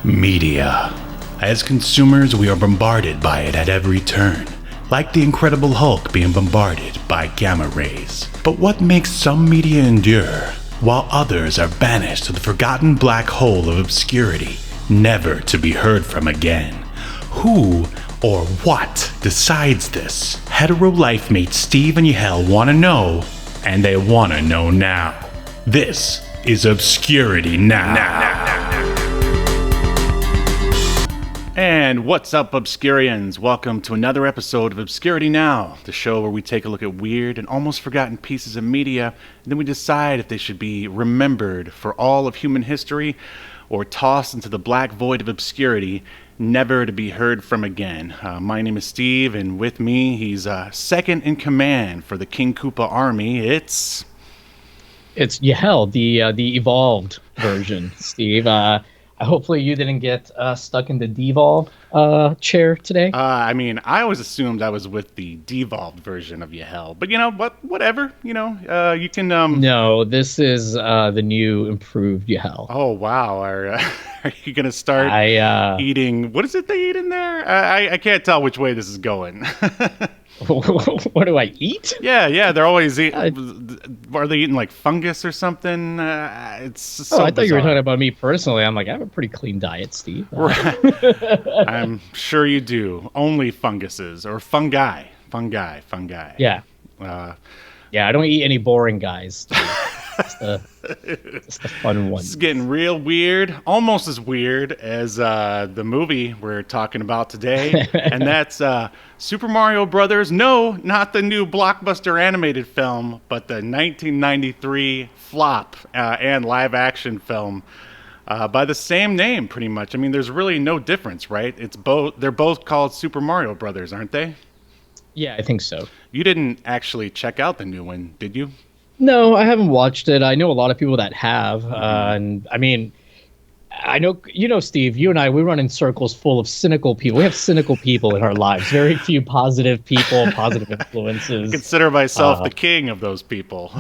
Media. As consumers, we are bombarded by it at every turn, like the Incredible Hulk being bombarded by gamma rays. But what makes some media endure, while others are banished to the forgotten black hole of obscurity, never to be heard from again? Who or what decides this? Hetero life mates Steve and Yahel want to know, and they want to know now. This is Obscurity Now. And what's up, Obscurians? Welcome to another episode of Obscurity Now, the show where we take a look at weird and almost forgotten pieces of media, and then we decide if they should be remembered for all of human history or tossed into the black void of obscurity, never to be heard from again. My name is Steve, and with me, he's second in command for the King Koopa army. It's Yahel, the evolved version, Steve. Hopefully you didn't get stuck in the devolve chair today. I always assumed I was with the devolved version of Yahel, but you know what? Whatever. You can. No, this is the new improved Yahel. Oh wow! Are you gonna start eating? What is it they eat in there? I can't tell which way this is going. What do I eat? Yeah, they're always eating. Are they eating like fungus or something? It's so I thought bizarre. you were talking about me personally. I'm like, I have a pretty clean diet, Steve. I'm sure you do. Only funguses or fungi. Yeah. I don't eat any boring guys. It's the fun one. It's getting real weird, almost as weird as the movie we're talking about today, and that's Super Mario Brothers. No, not the new blockbuster animated film, but the 1993 flop and live-action film by the same name, pretty much. I mean, there's really no difference, right? They're both called Super Mario Brothers, aren't they? Yeah, I think so. You didn't actually check out the new one, did you? No, I haven't watched it. I know a lot of people that have. And I mean, I know, Steve, you and I, we run in circles full of cynical people. We have cynical people in our lives. Very few positive people, positive influences. I consider myself the king of those people.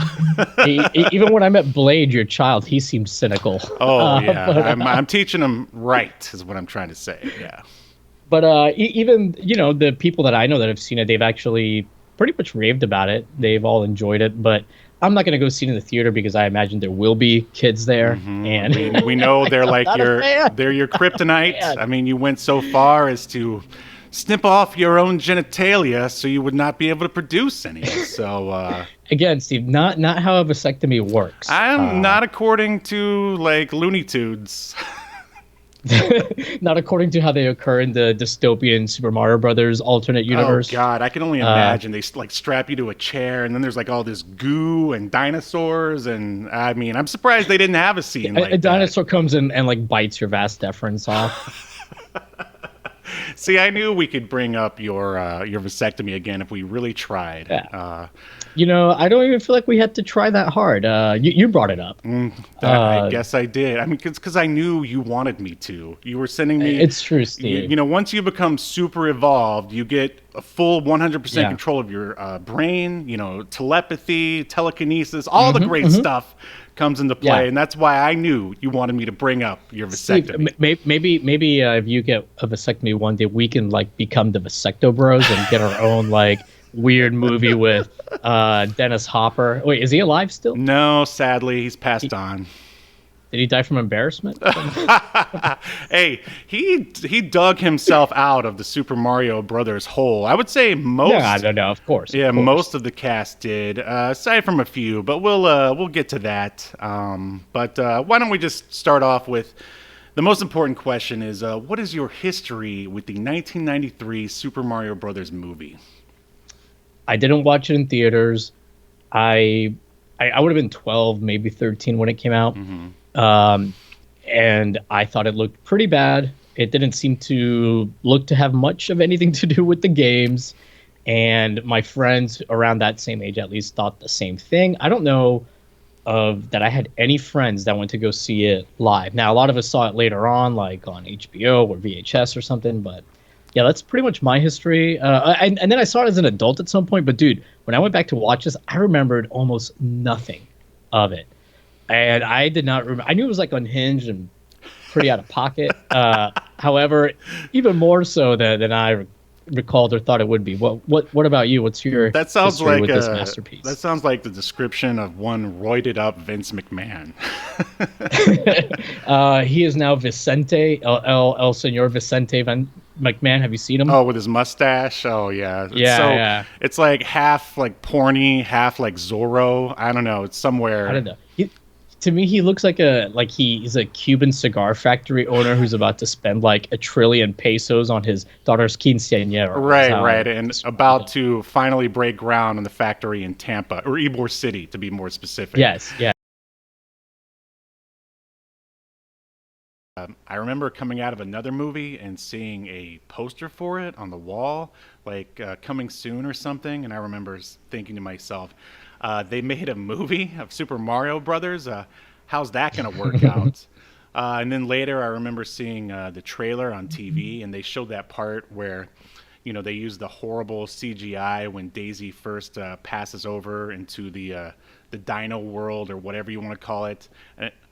Even when I met Blade, your child, he seemed cynical. Oh, yeah. I'm teaching him right, is what I'm trying to say. Yeah. But even, the people that I know that have seen it, they've actually pretty much raved about it. They've all enjoyed it. But I'm not going to go see it in the theater because I imagine there will be kids there. Mm-hmm. And we know they're like they're your kryptonite. I mean, you went so far as to snip off your own genitalia so you would not be able to produce any. So again, Steve, not how a vasectomy works. I'm not according to like Looney Tunes. Not according to how they occur in the dystopian Super Mario Brothers alternate universe. Oh God, I can only imagine. They like strap you to a chair, and then there's like all this goo and dinosaurs, and I mean, I'm surprised they didn't have a scene like that. A dinosaur comes in and like bites your vas deferens off. See, I knew we could bring up your vasectomy again if we really tried. Yeah. I don't even feel like we had to try that hard. You brought it up. I guess I did. I mean, because I knew you wanted me to. You were sending me. It's true, Steve. Once you become super evolved, you get a full 100% control of your brain. Telepathy, telekinesis, all the great stuff comes into play, and that's why I knew you wanted me to bring up your vasectomy. Steve, maybe if you get a vasectomy one day, we can like become the Vasecto Bros and get our own like weird movie with Dennis Hopper. Wait, is he alive still? No, sadly, he's passed on. Did he die from embarrassment? Hey, he dug himself out of the Super Mario Brothers hole. I would say most. Yeah, I don't know. Of course. Yeah, most of the cast did, aside from a few. But we'll get to that. But why don't we just start off with the most important question: is what is your history with the 1993 Super Mario Brothers movie? I didn't watch it in theaters. I would have been 12, maybe 13 when it came out. Mm-hmm. And I thought it looked pretty bad. It didn't seem to look to have much of anything to do with the games. And my friends around that same age at least thought the same thing. I don't know that I had any friends that went to go see it live. Now, a lot of us saw it later on, like on HBO or VHS or something. But yeah, that's pretty much my history. And then I saw it as an adult at some point. But dude, when I went back to watch this, I remembered almost nothing of it. And I did not remember. I knew it was like unhinged and pretty out of pocket. However, even more so than I recalled or thought it would be. What about you? What's your That sounds history like with this masterpiece? that sounds like the description of one roided up Vince McMahon. He is now Vicente El Señor Vicente McMahon. Have you seen him? Oh, with his mustache. Oh yeah. Yeah. It's like half like porny, half like Zorro. I don't know. It's somewhere. I don't know. To me, he looks like he's a Cuban cigar factory owner who's about to spend like 1 trillion pesos on his daughter's quinceañera. Right, and about to finally break ground on the factory in Tampa, or Ybor City, to be more specific. Yes, yeah. I remember coming out of another movie and seeing a poster for it on the wall, like coming soon or something, and I remember thinking to myself, they made a movie of Super Mario Brothers. How's that going to work out? And then later, I remember seeing the trailer on TV, and they showed that part where, they used the horrible CGI when Daisy first passes over into the Dino world or whatever you want to call it.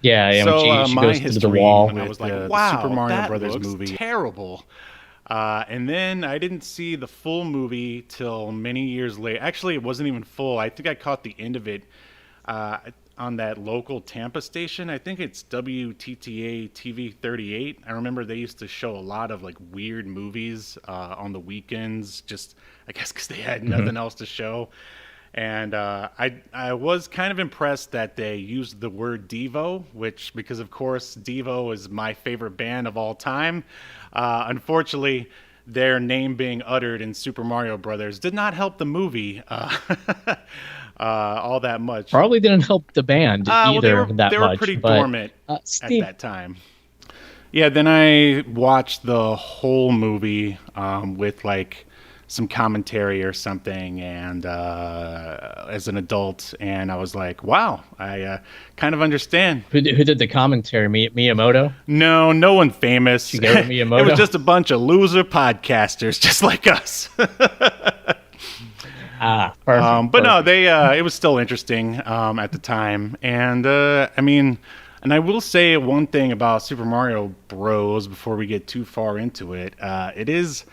Yeah. So when she my goes history, to the wall, and I was like, wow, the Super Mario Brothers movie, terrible. And then I didn't see the full movie till many years later. Actually, it wasn't even full. I think I caught the end of it on that local Tampa station. I think it's WTTA TV 38. I remember they used to show a lot of like weird movies on the weekends, just I guess because they had nothing else to show. And I was kind of impressed that they used the word Devo, because of course Devo is my favorite band of all time. Unfortunately, their name being uttered in Super Mario Brothers did not help the movie all that much. Probably didn't help the band either that much. They were pretty dormant at that time. Yeah, then I watched the whole movie with like some commentary or something, and as an adult, and I was like, wow, I kind of understand. Who did the commentary? Miyamoto? No one famous. You gave it Miyamoto? It was just a bunch of loser podcasters just like us. Perfect. But no, it was still interesting at the time, and and I will say one thing about Super Mario Bros. Before we get too far into it. It is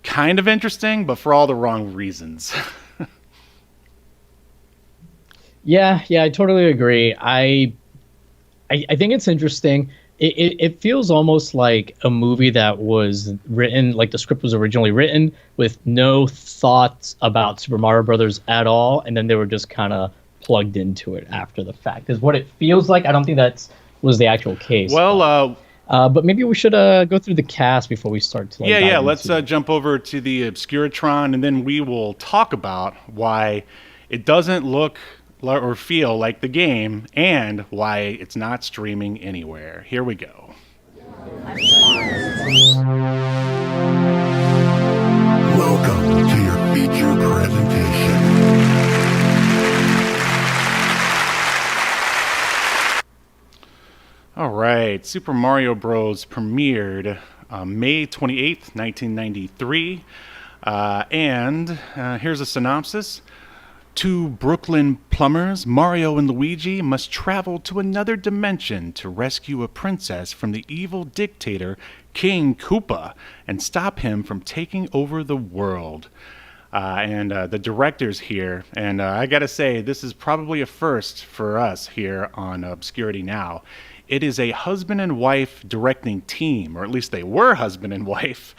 kind of interesting, but for all the wrong reasons. Yeah, I totally agree. I think it's interesting. It feels almost like a movie that was written, like the script was originally written with no thoughts about Super Mario Brothers at all, and then they were just kind of plugged into it after the fact. Is what it feels like. I don't think that was the actual case. Well, but maybe we should go through the cast before we start to. Let's jump over to the Obscuritron, and then we will talk about why it doesn't look or feel like the game, and why it's not streaming anywhere. Here we go. Welcome to your feature presentation. All right, Super Mario Bros. Premiered May 28th, 1993. And here's a synopsis. Two Brooklyn plumbers, Mario and Luigi, must travel to another dimension to rescue a princess from the evil dictator King Koopa and stop him from taking over the world. And the director's here, and I gotta say, this is probably a first for us here on Obscurity Now. It is a husband and wife directing team, or at least they were husband and wife.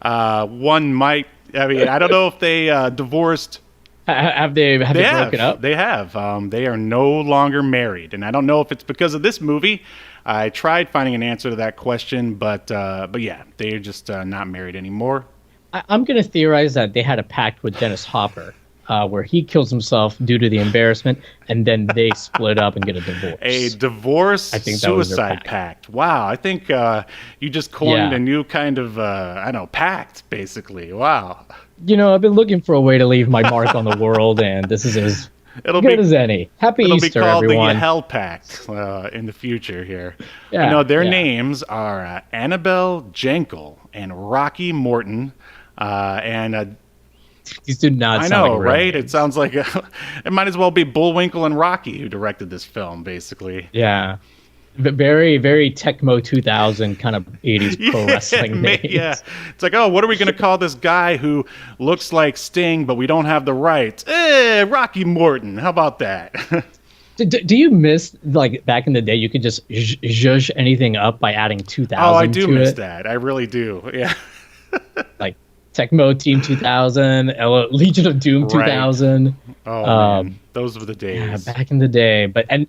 I don't know if they divorced. Have they broken up? They have. They are no longer married, and I don't know if it's because of this movie. I tried finding an answer to that question, but yeah, they're just not married anymore. I'm going to theorize that they had a pact with Dennis Hopper, where he kills himself due to the embarrassment, and then they split up and get a divorce. A divorce suicide pact. Wow, I think you just coined a new kind of, pact, basically. Wow. I've been looking for a way to leave my mark on the world, and this is as good as any. Happy Easter, everyone. It'll be called the Yahel Pact in the future here. Yeah, their names are Annabelle Jankel and Rocky Morton, and these do not. I sound know, like right? names. It sounds like it might as well be Bullwinkle and Rocky who directed this film, basically. Yeah. very, very Tecmo 2000 kind of 80s pro wrestling names. Yeah, it's like, oh, what are we gonna call this guy who looks like Sting, but we don't have the rights? Rocky Morton. How about that? Do you miss, like, back in the day, you could just zhuzh anything up by adding 2000 Oh, I do miss it? that. I really do. Yeah. Like Tecmo Team 2000, Legion of Doom 2000. Oh man, those were the days. Yeah, back in the day. But and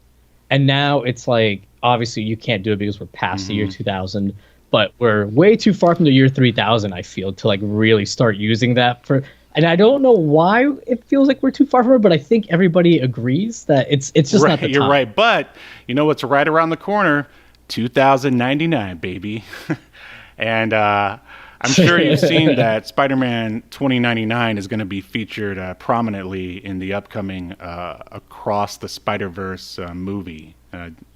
now it's like, obviously you can't do it because we're past the year 2000, but we're way too far from the year 3000, I feel, to like really start using that for. And I don't know why it feels like we're too far from it, but I think everybody agrees that it's just right, not the time. You're right, but you know what's right around the corner? 2099, baby. And I'm sure you've seen that Spider-Man 2099 is going to be featured prominently in the upcoming Across the Spider-Verse movie.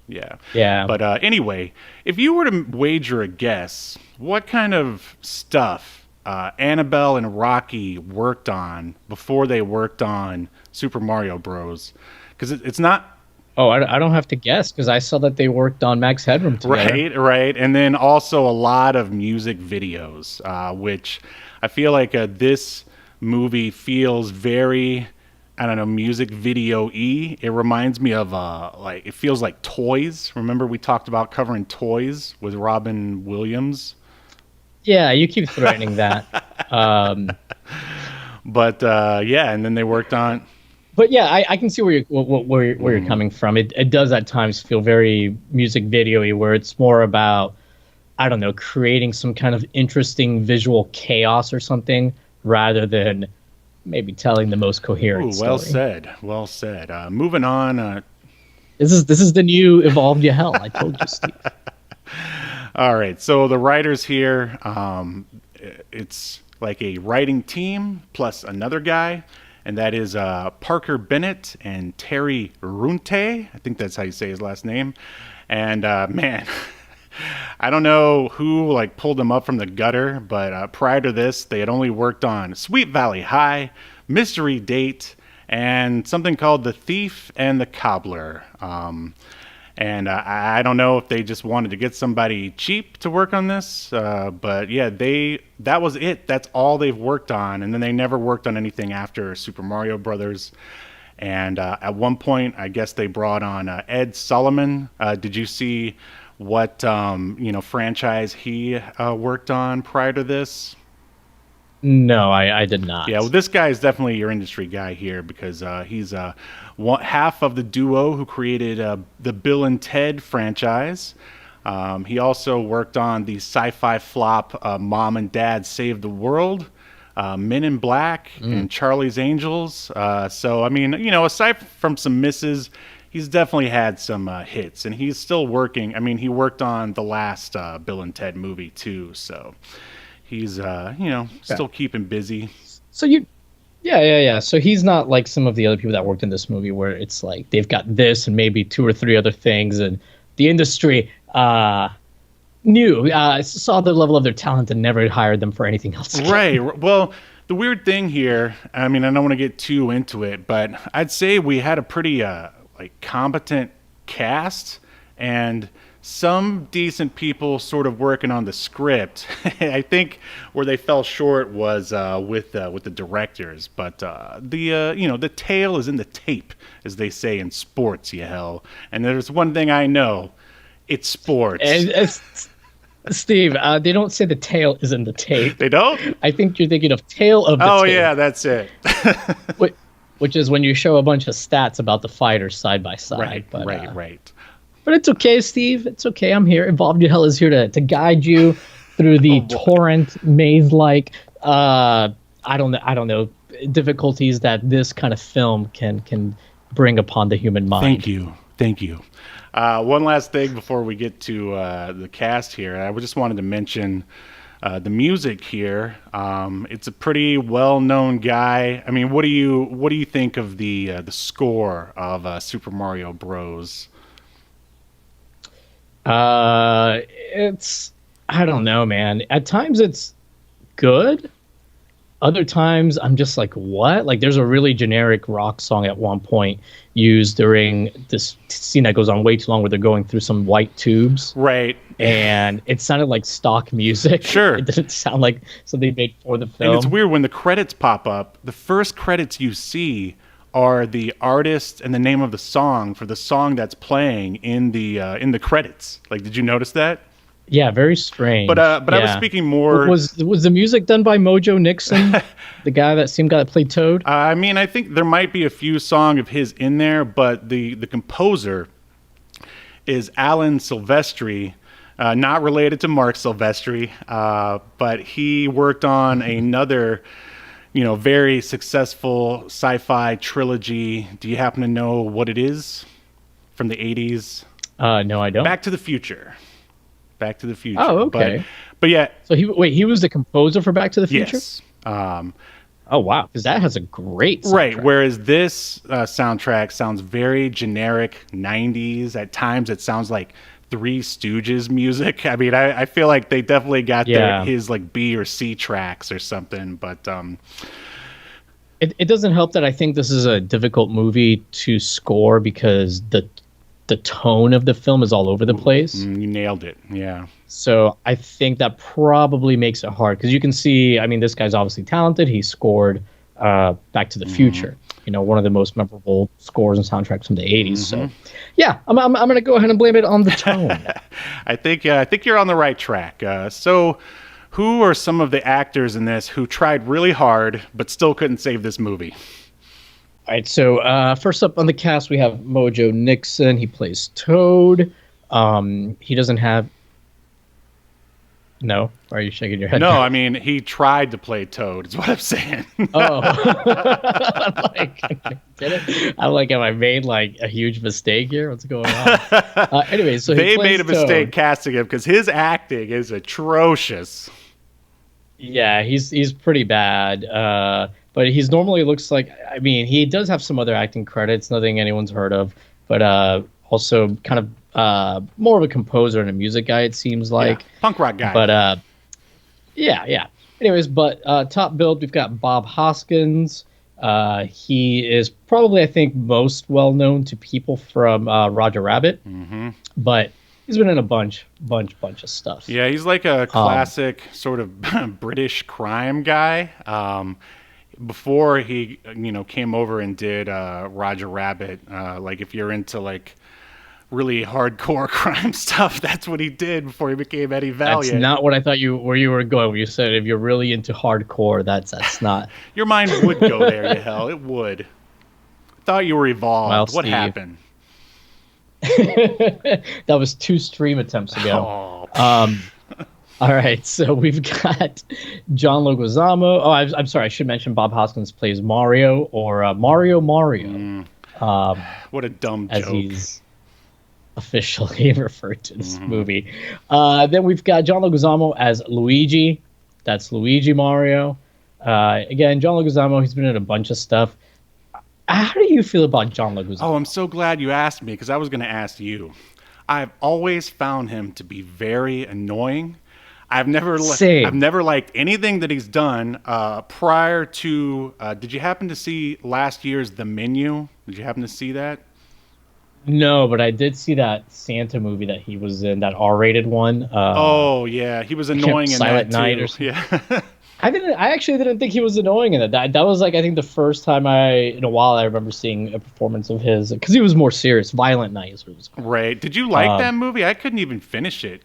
Yeah. But anyway, if you were to wager a guess, what kind of stuff Annabelle and Rocky worked on before they worked on Super Mario Bros? Because it's not. Oh, I don't have to guess because I saw that they worked on Max Headroom together. Right. And then also a lot of music videos, which I feel like this movie feels very, I don't know, music video-y. It reminds me of, it feels like Toys. Remember we talked about covering Toys with Robin Williams? Yeah, you keep threatening that. But, and then they worked on... But yeah, I can see where you're coming from. It does at times feel very music video-y, where it's more about, I don't know, creating some kind of interesting visual chaos or something, rather than maybe telling the most coherent story. Well said. Moving on. This is the new evolved Yahel. I told you, Steve. All right, so the writers here, it's like a writing team plus another guy. And that is Parker Bennett and Terry Runte. I think that's how you say his last name. And man, I don't know who like pulled them up from the gutter, but prior to this, they had only worked on Sweet Valley High, Mystery Date, and something called The Thief and the Cobbler. And I don't know if they just wanted to get somebody cheap to work on this, but yeah, that was it. That's all they've worked on, and then they never worked on anything after Super Mario Brothers. And at one point, I guess they brought on Ed Solomon. Did you see what franchise he worked on prior to this? No, I did not. Yeah, well, this guy is definitely your industry guy here because he's half of the duo who created the Bill and Ted franchise. He also worked on the sci-fi flop Mom and Dad Save the World, Men in Black, and Charlie's Angels. So, I mean, aside from some misses, he's definitely had some hits, and he's still working. I mean, he worked on the last Bill and Ted movie, too, so... He's, still keeping busy. So yeah. So he's not like some of the other people that worked in this movie where it's like they've got this and maybe two or three other things, and the industry saw the level of their talent and never hired them for anything else again. Right. Well, the weird thing here, I mean, I don't want to get too into it, but I'd say we had a pretty competent cast and some decent people sort of working on the script. I think where they fell short was with the directors, but the tail is in the tape, as they say in sports, Yahel. And there's one thing I know, it's sports. Steve, they don't say the tail is in the tape. They don't? I think you're thinking of tail of the tape. Oh yeah, that's it. Which is when you show a bunch of stats about the fighters side by side. Right. But it's okay, Steve. It's okay. I'm here. Evolved Yahel is here to guide you through the torrent maze-like, I don't know, difficulties that this kind of film can bring upon the human mind. Thank you. One last thing before we get to the cast here. I just wanted to mention the music here. It's a pretty well-known guy. I mean, what do you think of the score of Super Mario Bros? I don't know, man. At times it's good. Other times I'm just like, what? Like there's a really generic rock song at one point used during this scene that goes on way too long where they're going through some white tubes. Right. And it sounded like stock music. Sure. It didn't sound like something made for the film. And it's weird when the credits pop up, the first credits you see are the artist and the name of the song for the song that's playing in the credits. Like, did you notice that? Yeah, very strange. But I was speaking more. Was the music done by Mojo Nixon, the guy that played Toad? I mean, I think there might be a few songs of his in there, but the composer is Alan Silvestri, not related to Mark Silvestri, but he worked on another, very successful sci-fi trilogy. Do you happen to know what it is from the 80s? No, I don't. Back to the Future. Back to the Future. Oh, okay. But yeah. So he was the composer for Back to the Future? Yes. Oh, wow. Because that has a great soundtrack. Right. Whereas this soundtrack sounds very generic 90s. At times it sounds like Three Stooges music. I mean, I feel like they definitely got his like B or C tracks or something. But it doesn't help that I think this is a difficult movie to score because the tone of the film is all over the place. You nailed it. Yeah. So I think that probably makes it hard because you can see, I mean, this guy's obviously talented. He scored Back to the Future, one of the most memorable scores and soundtracks from the 80s. So yeah, I'm going to go ahead and blame it on the tone. I think you're on the right track. So who are some of the actors in this who tried really hard but still couldn't save this movie? All right, so first up on the cast, we have Mojo Nixon. He plays Toad. He doesn't have... No? Why are you shaking your head? No, I mean, he tried to play Toad, is what I'm saying. Oh. I'm like, have I made like a huge mistake here? What's going on? Anyway, so they made a mistake casting him because his acting is atrocious. Yeah, he's pretty bad. But he's normally looks like, I mean, he does have some other acting credits, nothing anyone's heard of, but also kind of more of a composer and a music guy, it seems like. Yeah, punk rock guy. But yeah. Anyways, but top billed, we've got Bob Hoskins. He is probably, I think, most well known to people from Roger Rabbit, but he's been in a bunch of stuff. Yeah, he's like a classic sort of British crime guy. Before he, came over and did Roger Rabbit, like if you're into like really hardcore crime stuff, that's what he did before he became Eddie Valiant. That's not what I thought where you were going. When you said if you're really into hardcore, that's not. Your mind would go there, Yahel. It would. I thought you were evolved. Well, what Steve. happened? That was 2 stream attempts ago. All right, so we've got John Leguizamo. Oh, I'm sorry. I should mention Bob Hoskins plays Mario, or Mario. What a dumb as joke. He's officially referred to this movie. Then we've got John Leguizamo as Luigi. That's Luigi Mario. Again, John Leguizamo, he's been in a bunch of stuff. How do you feel about John Leguizamo? Oh, I'm so glad you asked me because I was going to ask you. I've always found him to be very annoying. I've never liked anything that he's done prior to. Did you happen to see last year's The Menu? Did you happen to see that? No, but I did see that Santa movie that he was in, that R-rated one. Oh yeah, he was annoying in Silent that Night too. or something. Yeah. I actually didn't think he was annoying in it. That was like I think the first time in a while I remember seeing a performance of his because he was more serious. Violent Night is what it was called. Right. Did you like that movie? I couldn't even finish it.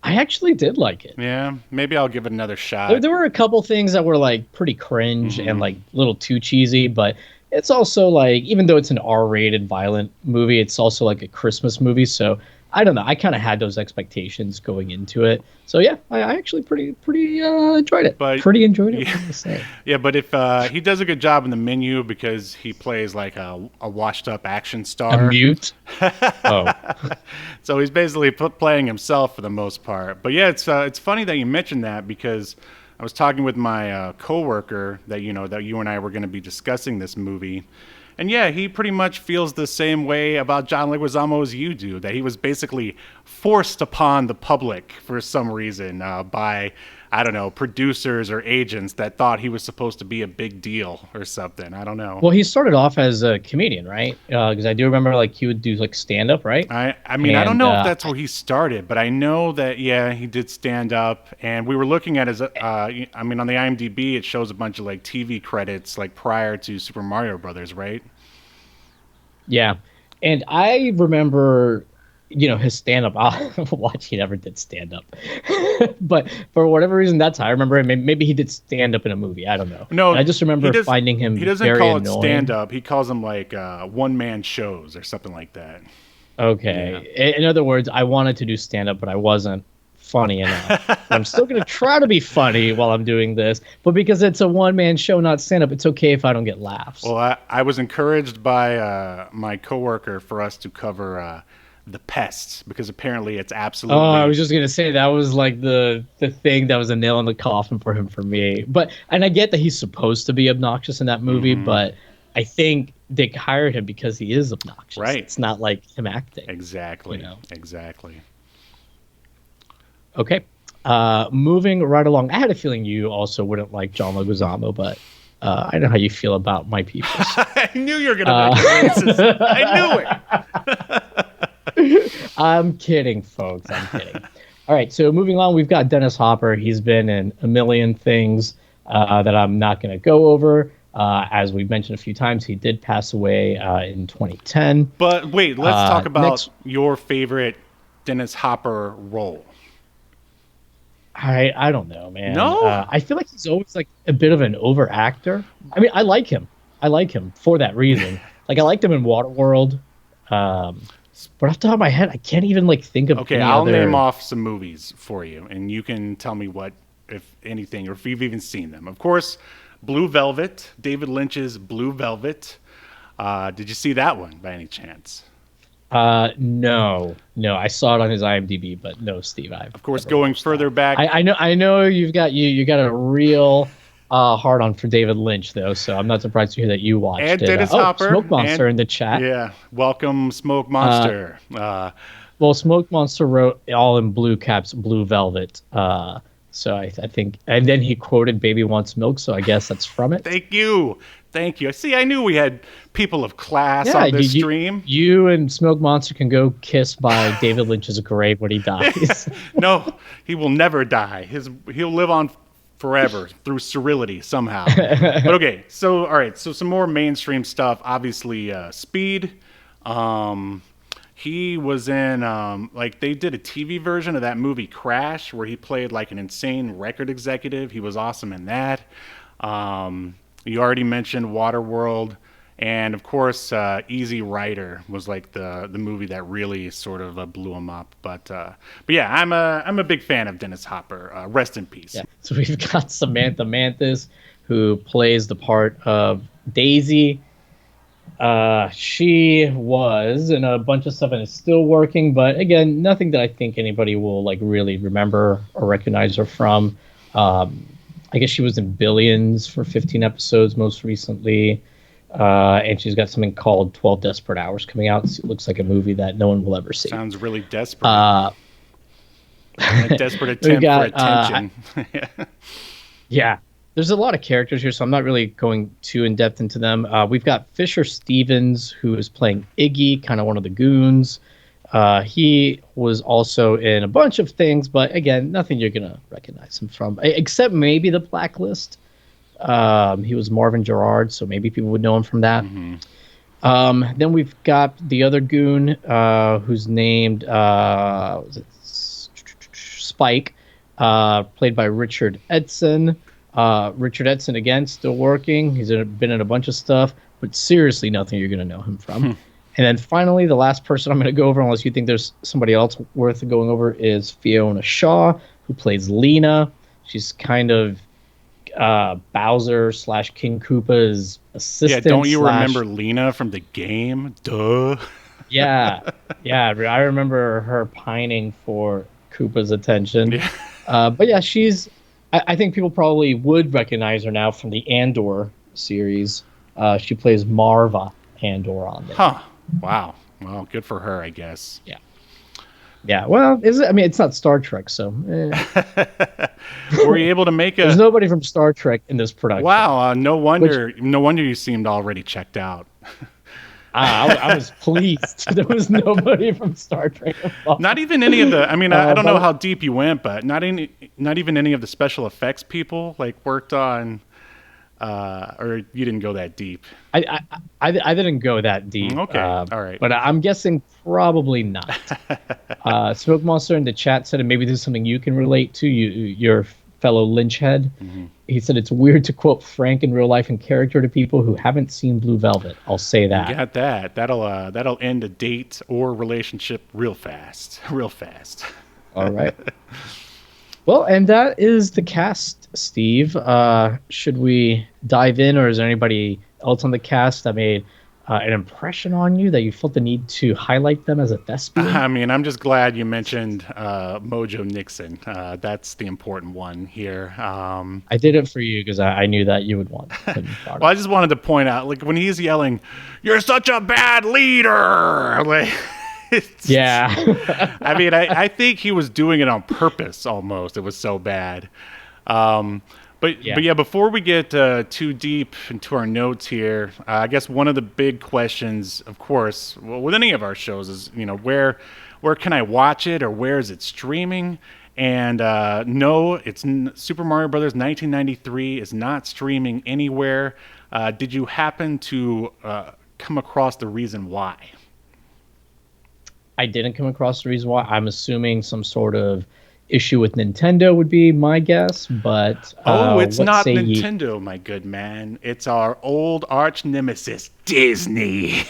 I actually did like it. Yeah, maybe I'll give it another shot. There were a couple things that were like pretty cringe and like a little too cheesy, but it's also like, even though it's an R-rated violent movie, it's also like a Christmas movie. So I don't know. I kind of had those expectations going into it. So yeah, I actually pretty enjoyed it. Pretty enjoyed it. Yeah, yeah, but if he does a good job in The Menu because he plays like a washed-up action star. A mute. Oh. So he's basically playing himself for the most part. But yeah, it's funny that you mentioned that because I was talking with my coworker that you and I were going to be discussing this movie. And yeah, he pretty much feels the same way about John Leguizamo as you do, that he was basically forced upon the public for some reason by I don't know, producers or agents that thought he was supposed to be a big deal or something. I don't know. Well, he started off as a comedian, right? Because I do remember like he would do like stand up, right? I mean, I don't know if that's where he started, but I know that, yeah, he did stand up. And we were looking at his, I mean, on the IMDb, it shows a bunch of like TV credits like prior to Super Mario Brothers, right? Yeah. And I remember, his stand-up. I watch, he never did stand-up. But for whatever reason, that's how I remember him. Maybe he did stand-up in a movie. I don't know. No, and I just remember finding him He doesn't very call it annoying. stand-up. He calls them like one-man shows or something like that. Okay. Yeah. In other words, I wanted to do stand-up, but I wasn't funny enough. I'm still going to try to be funny while I'm doing this. But because it's a one-man show, not stand-up, it's okay if I don't get laughs. Well, I was encouraged by my coworker for us to cover The Pests, because apparently it's absolutely... Oh, I was just going to say that was like the thing that was a nail in the coffin for him, for me. And I get that he's supposed to be obnoxious in that movie, but I think they hired him because he is obnoxious. Right. It's not like him acting. Exactly. Exactly. Okay. Moving right along. I had a feeling you also wouldn't like John Leguizamo, but I know how you feel about my people. I knew you were going to make it racist. I knew it. I'm kidding, folks. I'm kidding. All right, so moving on, we've got Dennis Hopper. He's been in a million things that I'm not going to go over. As we've mentioned a few times, he did pass away in 2010. But wait, let's talk about your favorite Dennis Hopper role. I don't know, man. No? I feel like he's always like a bit of an over actor. I mean, I like him. I like him for that reason. Like, I liked him in Waterworld. But off the top of my head, I can't even like think of. Okay, I'll name off some movies for you, and you can tell me what, if anything, or if you've even seen them. Of course, Blue Velvet, David Lynch's Blue Velvet. Did you see that one by any chance? No. I saw it on his IMDb, but no, Steve. Of course, going further back. I know you got a real hard on for David Lynch, though, so I'm not surprised to hear that you watched and it. Dennis Hopper. Smoke Monster in the chat. Yeah, welcome, Smoke Monster. Well, Smoke Monster wrote all in blue caps, Blue Velvet. So I think, and then he quoted "Baby Wants Milk," so I guess that's from it. Thank you. See, I knew we had people of class on this stream. You and Smoke Monster can go kiss by David Lynch's grave when he dies. No, he will never die. He'll live on forever through sterility somehow. But okay, so all right, so some more mainstream stuff. Obviously, Speed. He was in like they did a TV version of that movie Crash, where he played like an insane record executive. He was awesome in that. You already mentioned Waterworld, and of course, Easy Rider was like the movie that really sort of blew him up. But yeah, I'm a big fan of Dennis Hopper. Rest in peace. Yeah. So we've got Samantha Mathis, who plays the part of Daisy. She was in a bunch of stuff and is still working, but again, nothing that I think anybody will like really remember or recognize her from. I guess she was in Billions for 15 episodes most recently. And she's got something called 12 Desperate Hours coming out. It looks like a movie that no one will ever see. Sounds really desperate. A desperate attempt for attention. Yeah. There's a lot of characters here, so I'm not really going too in-depth into them. We've got Fisher Stevens, who is playing Iggy, kind of one of the goons. He was also in a bunch of things, but again, nothing you're going to recognize him from, except maybe The Blacklist. He was Marvin Gerard, so maybe people would know him from that. Mm-hmm. Then we've got the other goon, who's named Spike, played by Richard Edson. Richard Edson, again, still working. He's been in a bunch of stuff, but seriously nothing you're going to know him from. And then finally, the last person I'm going to go over, unless you think there's somebody else worth going over, is Fiona Shaw, who plays Lena. She's kind of Bowser / King Koopa's assistant. Yeah, don't you remember Lena from the game? Duh. Yeah, I remember her pining for Koopa's attention. Yeah. But yeah, I think people probably would recognize her now from the Andor series. She plays Marva Andor on there. Huh. Wow. Well, good for her, I guess. Yeah. Yeah, well, I mean, it's not Star Trek, so Were you able to make there's a? nobody from Star Trek in this production. Wow, no Which wonder. No wonder you seemed already checked out. I was pleased. There was nobody from Star Trek involved. Not even any of the. I mean, I don't know But how deep you went, but not even any of the special effects people like worked on, or you didn't go that deep. I didn't go that deep. Okay, all right. But I'm guessing probably not. Smoke Monster in the chat said, and maybe this is something you can relate to, your fellow Lynchhead. He said it's weird to quote Frank in real life and character to people who haven't seen Blue Velvet. I'll say that. You got that. That'll end a date or relationship real fast. Real fast. All right. Well, and that is the cast, Steve. Should we dive in, or is there anybody else on the cast that made an impression on you that you felt the need to highlight them as a thespian? I mean, I'm just glad you mentioned Mojo Nixon. That's the important one here. I did it for you because I knew that you would want to be Well, I just wanted to point out, like, when he's yelling, "You're such a bad leader!" Like, yeah. I mean, I think he was doing it on purpose almost. It was so bad. But yeah, before we get too deep into our notes here, I guess one of the big questions, of course, with any of our shows is, where can I watch it, or where is it streaming? And no, it's Super Mario Brothers 1993 is not streaming anywhere. Did you happen to come across the reason why? I didn't come across the reason why. I'm assuming some sort of issue with Nintendo would be my guess, but it's not Nintendo, my good man. It's our old arch nemesis, Disney.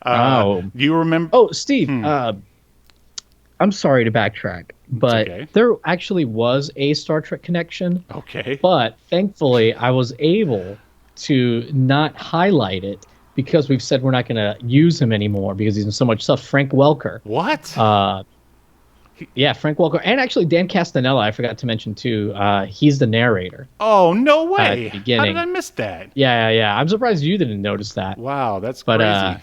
You remember? Oh, Steve. I'm sorry to backtrack, but there actually was a Star Trek connection. Okay. But thankfully, I was able to not highlight it because we've said we're not going to use him anymore because he's in so much stuff. Frank Welker. What? Yeah, Frank Welker, and actually Dan Castanella, I forgot to mention too. He's the narrator. Oh, no way! At the beginning. How did I miss that? Yeah. I'm surprised you didn't notice that. Wow, that's crazy.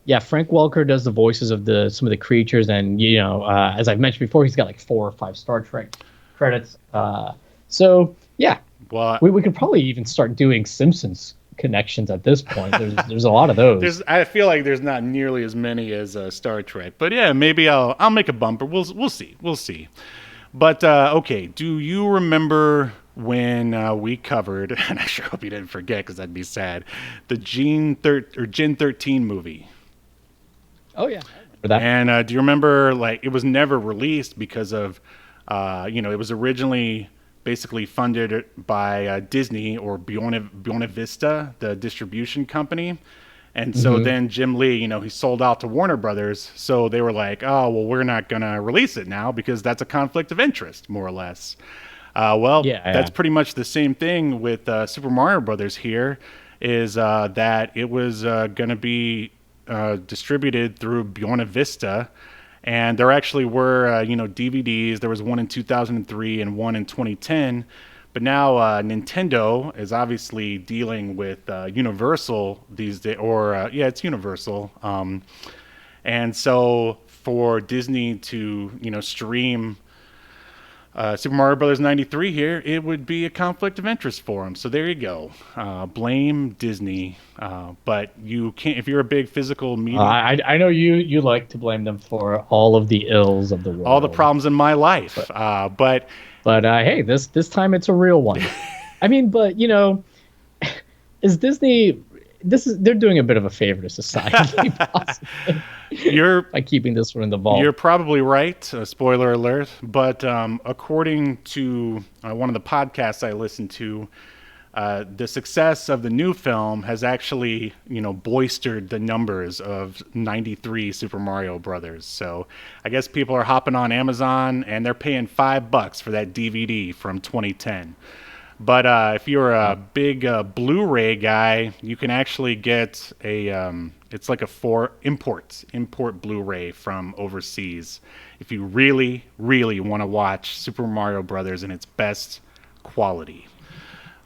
Yeah, Frank Welker does the voices of some of the creatures, and as I've mentioned before, he's got like 4 or 5 Star Trek credits. So yeah, well, we could probably even start doing Simpsons connections at this point. There's a lot of those. I feel like there's not nearly as many as Star Trek, but yeah, maybe I'll make a bumper. We'll see. But okay, do you remember when we covered, and I sure hope you didn't forget because that'd be sad, the Gen 13 movie? Oh yeah, I remember that. And do you remember, like, it was never released because of it was originally basically funded by Disney or Buena Vista, the distribution company. And so then Jim Lee, he sold out to Warner Brothers. So they were like, oh, well, we're not going to release it now because that's a conflict of interest, more or less. That's pretty much the same thing with Super Mario Brothers here, is that it was going to be distributed through Buena Vista. And there actually were, DVDs. There was one in 2003 and one in 2010. But now Nintendo is obviously dealing with Universal these days. It's Universal. And so for Disney to, stream Super Mario Brothers 93 here, it would be a conflict of interest for them. So there you go. Blame Disney. But you can't, if you're a big physical media. I know you like to blame them for all of the ills of the world. All the problems in my life. But hey, this time it's a real one. I mean, but is Disney? They're doing a bit of a favor to society, possibly, by keeping this one in the vault. You're probably right. Spoiler alert. But according to one of the podcasts I listened to, the success of the new film has actually, boistered the numbers of 93 Super Mario Brothers. So I guess people are hopping on Amazon and they're paying $5 for that DVD from 2010. But if you're a big Blu-ray guy, you can actually get it's like a import Blu-ray from overseas. If you really, really want to watch Super Mario Brothers in its best quality.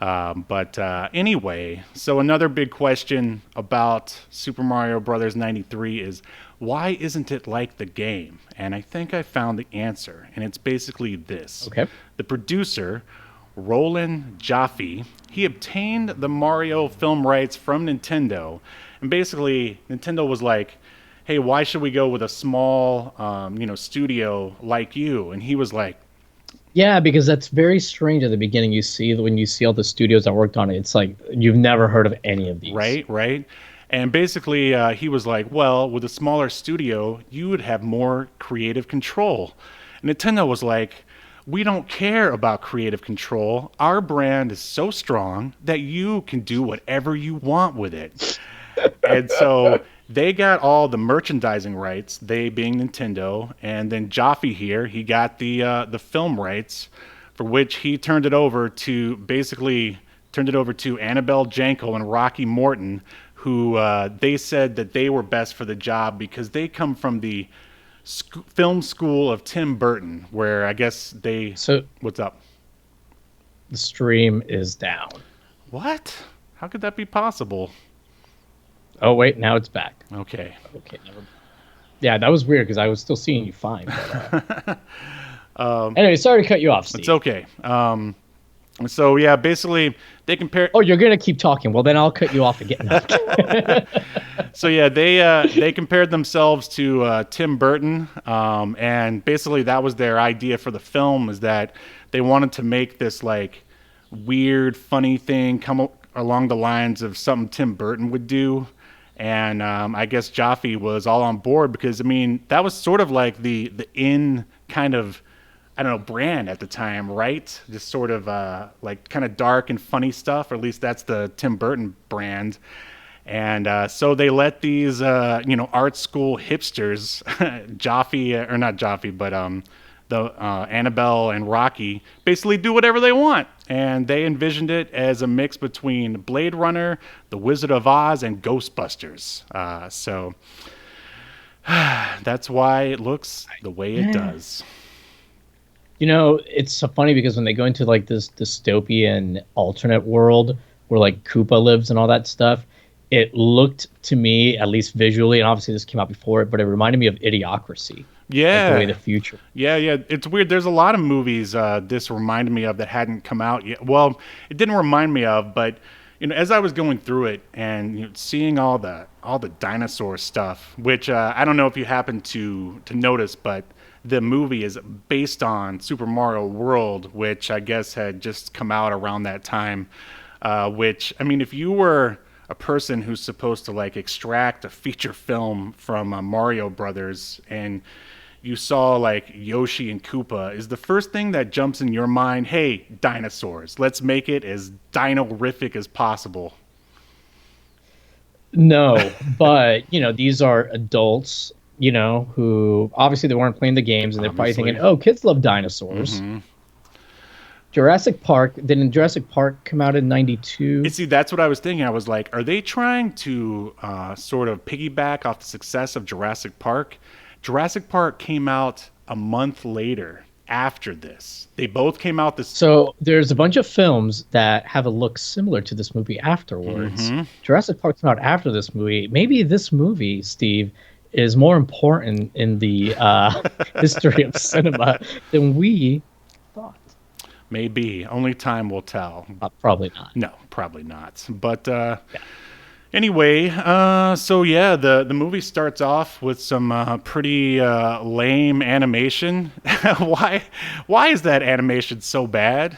But anyway, so another big question about Super Mario Brothers 93 is, why isn't it like the game? And I think I found the answer, and it's basically this. Okay. The producer, Roland Jaffe, he obtained the Mario film rights from Nintendo, and basically Nintendo was like, hey, why should we go with a small, studio like you? And he was like, Yeah, because that's very strange at the beginning. When you see all the studios that worked on it, it's like you've never heard of any of these. right. And basically, he was like, well, with a smaller studio, you would have more creative control. And Nintendo was like, we don't care about creative control. Our brand is so strong that you can do whatever you want with it. And so they got all the merchandising rights, they being Nintendo, and then Jaffe here, he got the film rights, for which he turned it over to Annabelle Jankel and Rocky Morton, who they said that they were best for the job because they come from the film school of Tim Burton, where I guess they... So what's up? the stream is down. What? How could that be possible? Oh wait, now it's back. Okay. Never. Yeah, that was weird because I was still seeing you fine. But, anyway, sorry to cut you off, Steve. It's okay. So yeah, basically they compare. Oh, you're gonna keep talking. Well, then I'll cut you off again. So yeah, they compared themselves to Tim Burton, and basically that was their idea for the film, is that they wanted to make this like weird, funny thing come along the lines of something Tim Burton would do. And I guess Jaffe was all on board because, I mean, that was sort of like the in kind of, I don't know, brand at the time, right? Just sort of like kind of dark and funny stuff, or at least that's the Tim Burton brand. And so they let these, art school hipsters, not Jaffe, but Annabelle and Rocky, basically do whatever they want. And they envisioned it as a mix between Blade Runner, The Wizard of Oz, and Ghostbusters. So that's why it looks the way it does. You know, it's so funny because when they go into like this dystopian alternate world where like Koopa lives and all that stuff, it looked to me, at least visually, and obviously this came out before it, but it reminded me of Idiocracy. Yeah. Like the way the future. Yeah. It's weird. There's a lot of movies this reminded me of that hadn't come out yet. Well, it didn't remind me of, but as I was going through it and seeing all the dinosaur stuff, which I don't know if you happen to notice, but the movie is based on Super Mario World, which I guess had just come out around that time. Which, I mean, if you were a person who's supposed to like extract a feature film from Mario Brothers and you saw like Yoshi and Koopa, is the first thing that jumps in your mind, hey, dinosaurs, let's make it as dino-rific as possible? No, but these are adults, who obviously they weren't playing the games and they're probably thinking, oh, kids love dinosaurs. Mm-hmm. Jurassic Park, didn't Jurassic Park come out in 92? You see, that's what I was thinking. I was like, are they trying to sort of piggyback off the success of Jurassic Park? Jurassic Park came out a month later after this. They both came out this... So there's a bunch of films that have a look similar to this movie afterwards. Mm-hmm. Jurassic Park came out after this movie. Maybe this movie, Steve, is more important in the history of cinema than we thought. Maybe. Only time will tell. Probably not. No, probably not. But anyway, so yeah, the movie starts off with some pretty lame animation. Why is that animation so bad?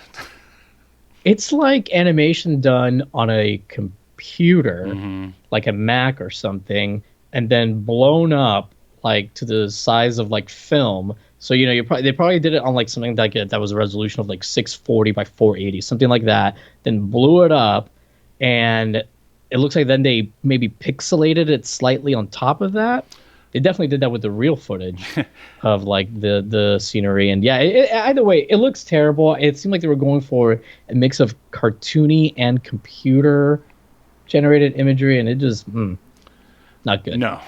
It's like animation done on a computer, like a Mac or something, and then blown up like to the size of like film. So they probably did it on like something like that was a resolution of like 640 by 480, something like that. Then blew it up, and it looks like then they maybe pixelated it slightly on top of that. They definitely did that with the real footage of like the scenery, and either way, it looks terrible. It seemed like they were going for a mix of cartoony and computer generated imagery, and it just not good. No,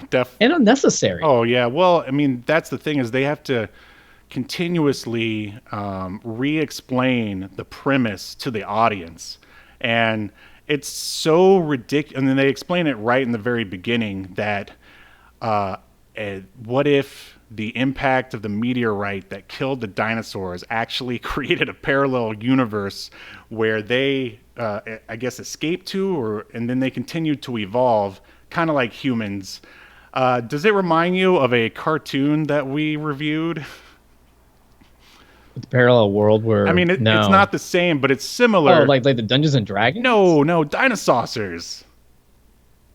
and unnecessary. Oh yeah, well, I mean that's the thing, is they have to continuously re-explain the premise to the audience, And it's so ridiculous. And then they explain it right in the very beginning that what if the impact of the meteorite that killed the dinosaurs actually created a parallel universe where they, I guess, escaped to, and then they continued to evolve, kind of like humans. Does it remind you of a cartoon that we reviewed? The parallel world where I mean, it's not the same, but it's similar. Oh, like the Dungeons and Dragons? No, dinosaurs.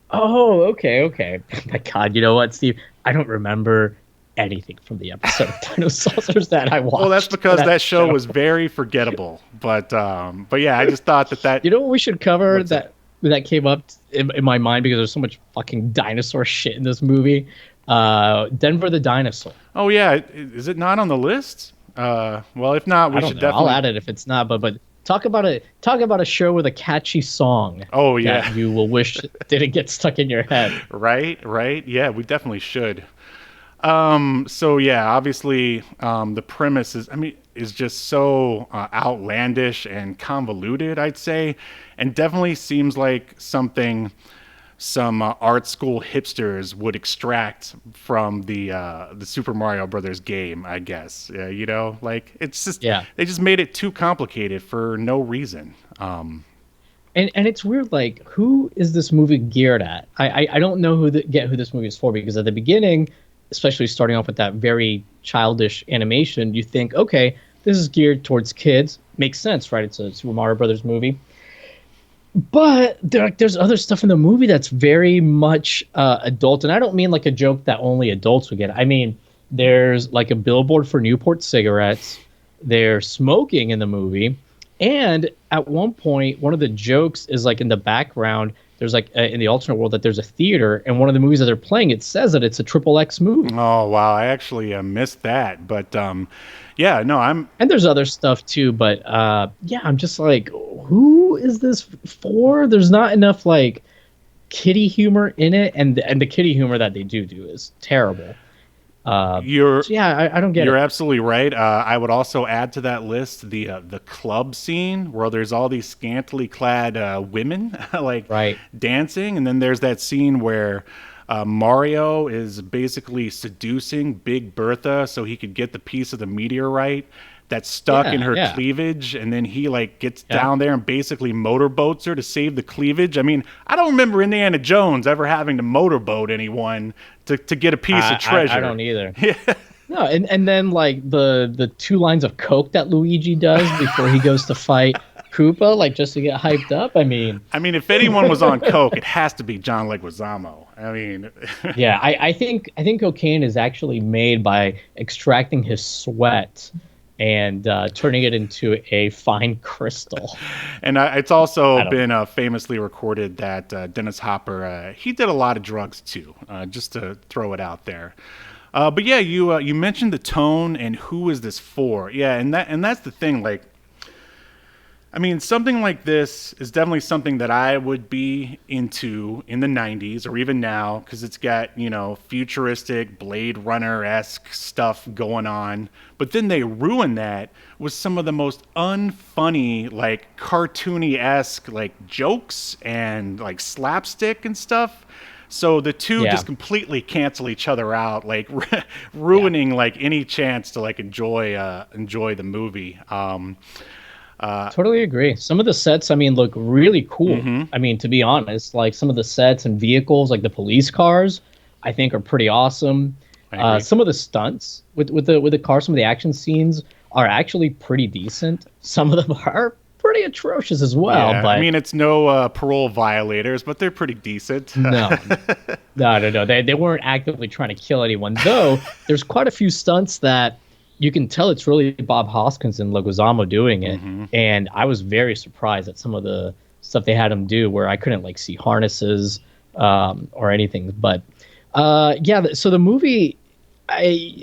Oh, okay. My God, you know what, Steve? I don't remember anything from the episode of Dinosaurs that I watched. Well, that's because that show was very forgettable. But yeah, I just thought that. You know what we should cover that came up in my mind because there's so much fucking dinosaur shit in this movie. Denver the Dinosaur. Oh yeah, is it not on the list? Well, if not, we should definitely. I'll add it if it's not. But talk about a show with a catchy song. Oh yeah, that you will wish didn't get stuck in your head. Right. Yeah, we definitely should. So yeah, obviously, the premise is just so outlandish and convoluted, I'd say, and definitely seems like something some art school hipsters would extract from the Super Mario Brothers game, I guess. Like it's just they just made it too complicated for no reason. And it's weird, like, who is this movie geared at? I don't know who this movie is for, because at the beginning, especially starting off with that very childish animation, you think, okay, this is geared towards kids. Makes sense, right? It's a Super Mario Brothers movie. But there's other stuff in the movie that's very much adult. And I don't mean like a joke that only adults would get. I mean, there's like a billboard for Newport cigarettes. They're smoking in the movie. And at one point, one of the jokes is like in the background, there's like in the alternate world that there's a theater, and one of the movies that they're playing, it says that it's a XXX movie. Oh, wow. I actually missed that. But yeah, no, and there's other stuff too. But yeah, I'm just like, who is this for? There's not enough like kiddie humor in it. And the kiddie humor that they do is terrible. I don't get it. You're absolutely right. I would also add to that list the club scene where there's all these scantily clad women dancing, and then there's that scene where Mario is basically seducing Big Bertha so he could get the piece of the meteorite that's stuck in her cleavage, and then he like gets down there and basically motorboats her to save the cleavage. I mean, I don't remember Indiana Jones ever having to motorboat anyone to get a piece of treasure. I don't either. Yeah. No, and then like the 2 lines of coke that Luigi does before he goes to fight Koopa, like just to get hyped up. I mean, if anyone was on coke, it has to be John Leguizamo. I mean, yeah, I think cocaine is actually made by extracting his sweat and turning it into a fine crystal. And it's also been famously recorded that Dennis Hopper, he did a lot of drugs too, just to throw it out there. But yeah, you mentioned the tone and who is this for? Yeah, and that's the thing. Like, I mean, something like this is definitely something that I would be into in the 90s or even now, because it's got, futuristic Blade Runner-esque stuff going on. But then they ruin that with some of the most unfunny, like cartoony-esque like jokes and like slapstick and stuff. So the two just completely cancel each other out, like ruining like any chance to like enjoy the movie. Totally agree. Some of the sets, look really cool. Mm-hmm. To be honest, like some of the sets and vehicles, like the police cars, I think are pretty awesome. Some of the stunts with the cars, some of the action scenes are actually pretty decent. Some of them are pretty atrocious as well. Yeah, but it's no parole violators, but they're pretty decent. No. They weren't actively trying to kill anyone, though. There's quite a few stunts that you can tell it's really Bob Hoskins and Leguizamo doing it. Mm-hmm. And I was very surprised at some of the stuff they had him do where I couldn't like see harnesses or anything. But so the movie,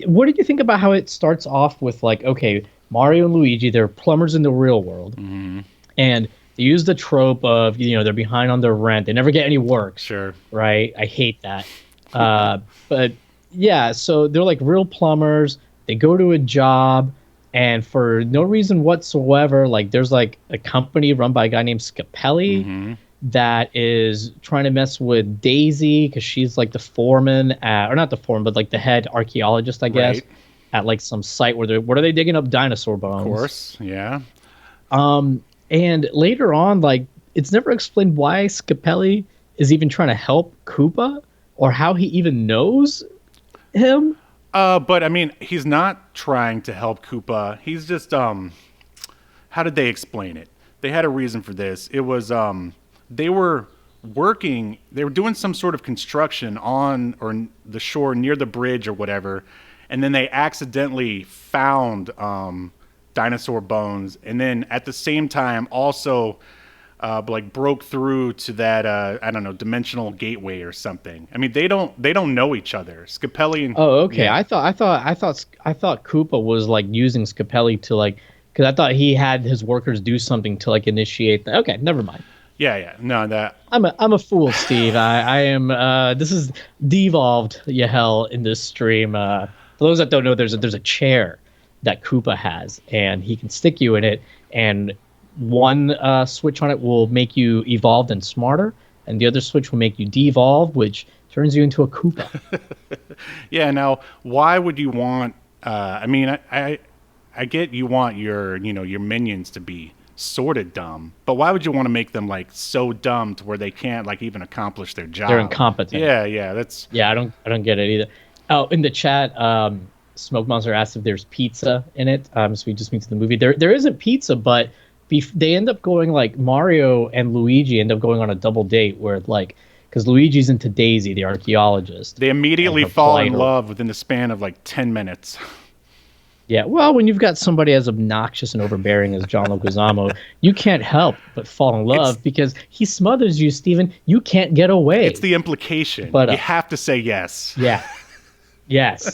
what did you think about how it starts off with like, okay, Mario and Luigi, they're plumbers in the real world. Mm-hmm. And they use the trope of, they're behind on their rent. They never get any work. Sure. Right? I hate that. But yeah, so they're like real plumbers. They go to a job, And for no reason whatsoever, like there's like a company run by a guy named Scapelli that is trying to mess with Daisy because she's like the foreman at, or not the foreman, but like the head archaeologist, I guess, Right. at like some site where what are they digging up? Dinosaur bones. Of course, yeah. And later on, like it's never explained why Scapelli is even trying to help Koopa or how he even knows him. But I mean, he's not trying to help Koopa. He's just how did they explain it? They had a reason for this. It was they were doing some sort of construction on or the shore near the bridge or whatever, and then they accidentally found dinosaur bones, and then at the same time also like broke through to that I don't know, dimensional gateway or something. I mean, they don't know each other. Scapelli and Oh, okay. yeah. I thought Koopa was like using Scapelli to like, because I thought he had his workers do something to like initiate that. Okay, never mind. Yeah. No, that I'm a fool, Steve. I am. This is devolved Yahel in this stream. For those that don't know, there's a chair that Koopa has, and he can stick you in it, and one switch on it will make you evolved and smarter, and the other switch will make you devolve, which turns you into a Koopa. Yeah. Now, why would you want? I mean, I get you want your your minions to be sort of dumb, but why would you want to make them like so dumb to where they can't like even accomplish their job? They're incompetent. Yeah. That's Yeah, I don't get it either. Oh, in the chat, Smoke Monster asked if there's pizza in it. So we just means the movie. There isn't pizza, but they end up going like Mario and Luigi end up going on a double date where like because Luigi's into Daisy, the archaeologist. they immediately fall in love within the span of like 10 minutes. Yeah, well, when you've got somebody as obnoxious and overbearing as John Leguizamo, you can't help but fall in love because he smothers you, Steven. You can't get away. It's the implication. But, you have to say yes. Yeah. Yes.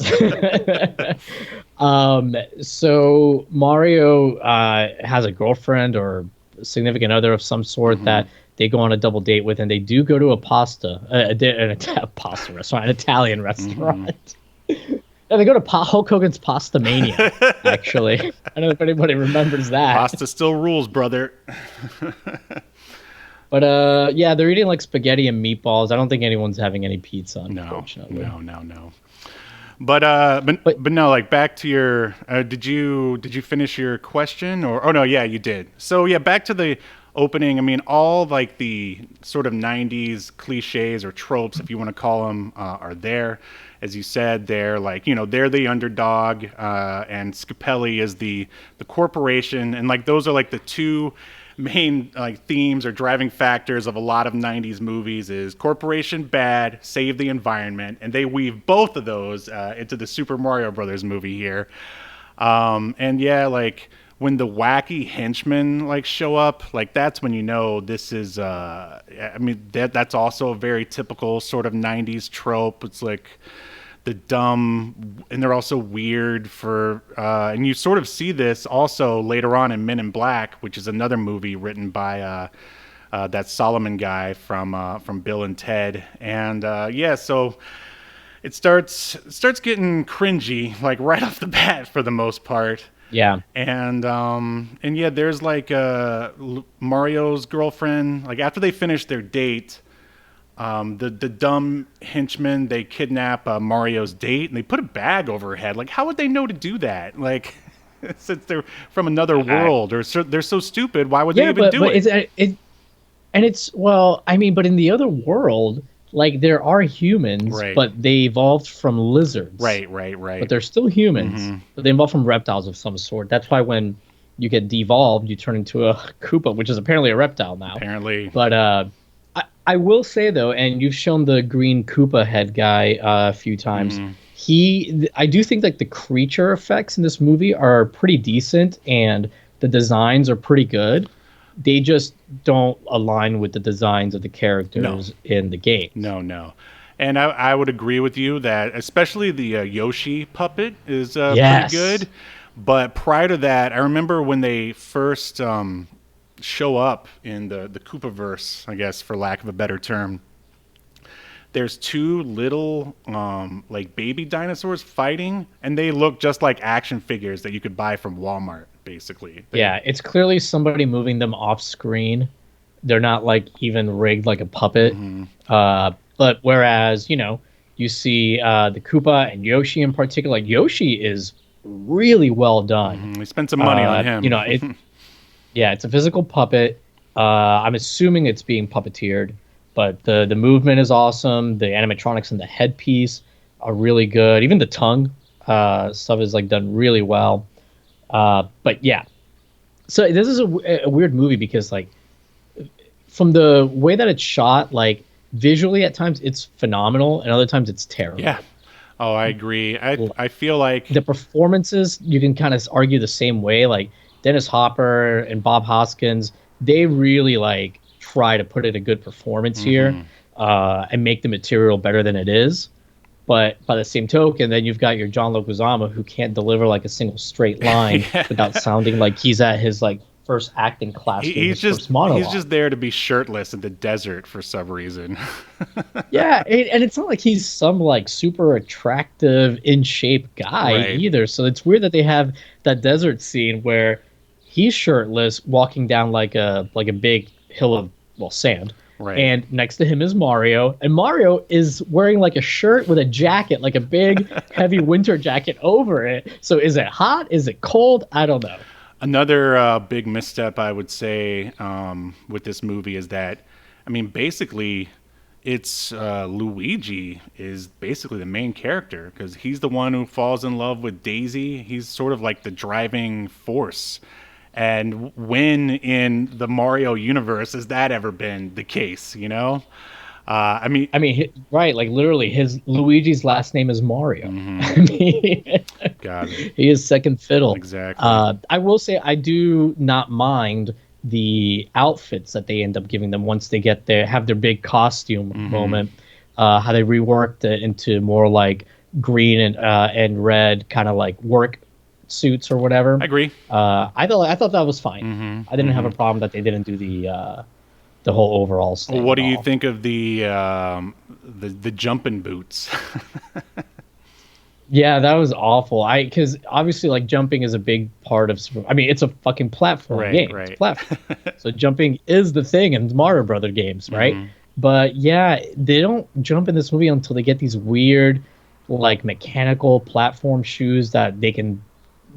So Mario has a girlfriend or significant other of some sort that they go on a double date with, and they do go to a pasta restaurant, an Italian restaurant. No, they go to Hulk Hogan's Pasta Mania, actually. I don't know if anybody remembers that. Pasta still rules, brother. But yeah, they're eating like spaghetti and meatballs. I don't think anyone's having any pizza, unfortunately. No. But no, like back to your did you finish your question or oh no, yeah, you did. So yeah, back to the opening. I mean, all like the sort of 90s cliches or tropes, if you want to call them, are there. As you said, they're like, they're the underdog, and Scapelli is the corporation, and like those are like the two main like themes or driving factors of a lot of 90s movies is corporation bad, save the environment, and they weave both of those into the Super Mario Brothers movie here. And yeah, like when the wacky henchmen like show up, like that's when this is I mean that's also a very typical sort of 90s trope. It's like the dumb, and they're also weird for and you sort of see this also later on in Men in Black, which is another movie written by that Solomon guy from Bill and Ted. And yeah, so it starts getting cringy like right off the bat for the most part. Yeah. And yeah, there's like Mario's girlfriend, like after they finish their date, the dumb henchmen, they kidnap Mario's date and they put a bag over her head. Like, how would they know to do that? Like, since they're from another world, or they're so stupid, why would they even do it? Well, I mean, but in the other world, like there are humans, Right. but they evolved from lizards. Right. But they're still humans, but they evolved from reptiles of some sort. That's why when you get devolved, you turn into a Koopa, which is apparently a reptile now. Apparently. But I will say though, and you've shown the green Koopa head guy a few times. I do think like the creature effects in this movie are pretty decent, and the designs are pretty good. They just don't align with the designs of the characters in the game. No. And I would agree with you that especially the Yoshi puppet is Yes. pretty good. But prior to that, I remember when they first show up in the Koopaverse, I guess, for lack of a better term, there's two little like baby dinosaurs fighting, and they look just like action figures that you could buy from Walmart, basically. Yeah, it's clearly somebody moving them off screen. They're not like even rigged like a puppet. But whereas, you see the Koopa and Yoshi in particular, like Yoshi is really well done. We spent some money on him. Yeah, it's a physical puppet. I'm assuming it's being puppeteered, but the movement is awesome. The animatronics and the headpiece are really good. Even the tongue stuff is like done really well. But yeah, so this is a weird movie because like from the way that it's shot, like visually at times it's phenomenal and other times it's terrible. Yeah. Oh, I agree. I feel like the performances, you can kind of argue the same way. Like Dennis Hopper and Bob Hoskins, they really like try to put in a good performance here and make the material better than it is. But by the same token, then you've got your John Leguizamo who can't deliver like a single straight line without sounding like he's at his like first acting class. He's just there to be shirtless in the desert for some reason. Yeah, and it's not like he's some like super attractive, in shape guy either. So it's weird that they have that desert scene where he's shirtless, walking down like a big hill of sand. Right. And next to him is Mario, and Mario is wearing like a shirt with a jacket, like a big, heavy winter jacket over it. So is it hot? Is it cold? I don't know. Another big misstep, I would say, with this movie is that, I mean, basically, it's Luigi is basically the main character because he's the one who falls in love with Daisy. He's sort of like the driving force. And when in the Mario universe has that ever been the case, I mean, right? Like literally, Luigi's last name is Mario. I mean, got it. He is second fiddle. Exactly. I will say I do not mind the outfits that they end up giving them once they have their big costume moment. How they reworked it into more like green and red kind of like work suits or whatever. I agree. I thought that was fine. I didn't have a problem that they didn't do the whole overall thing. What do you think of the jumping boots? Yeah, that was awful. Because obviously, like jumping is a big part of. I mean, it's a fucking platform game. Right. It's a platform. So jumping is the thing in Mario Brother games, right? But yeah, they don't jump in this movie until they get these weird, like mechanical platform shoes that they can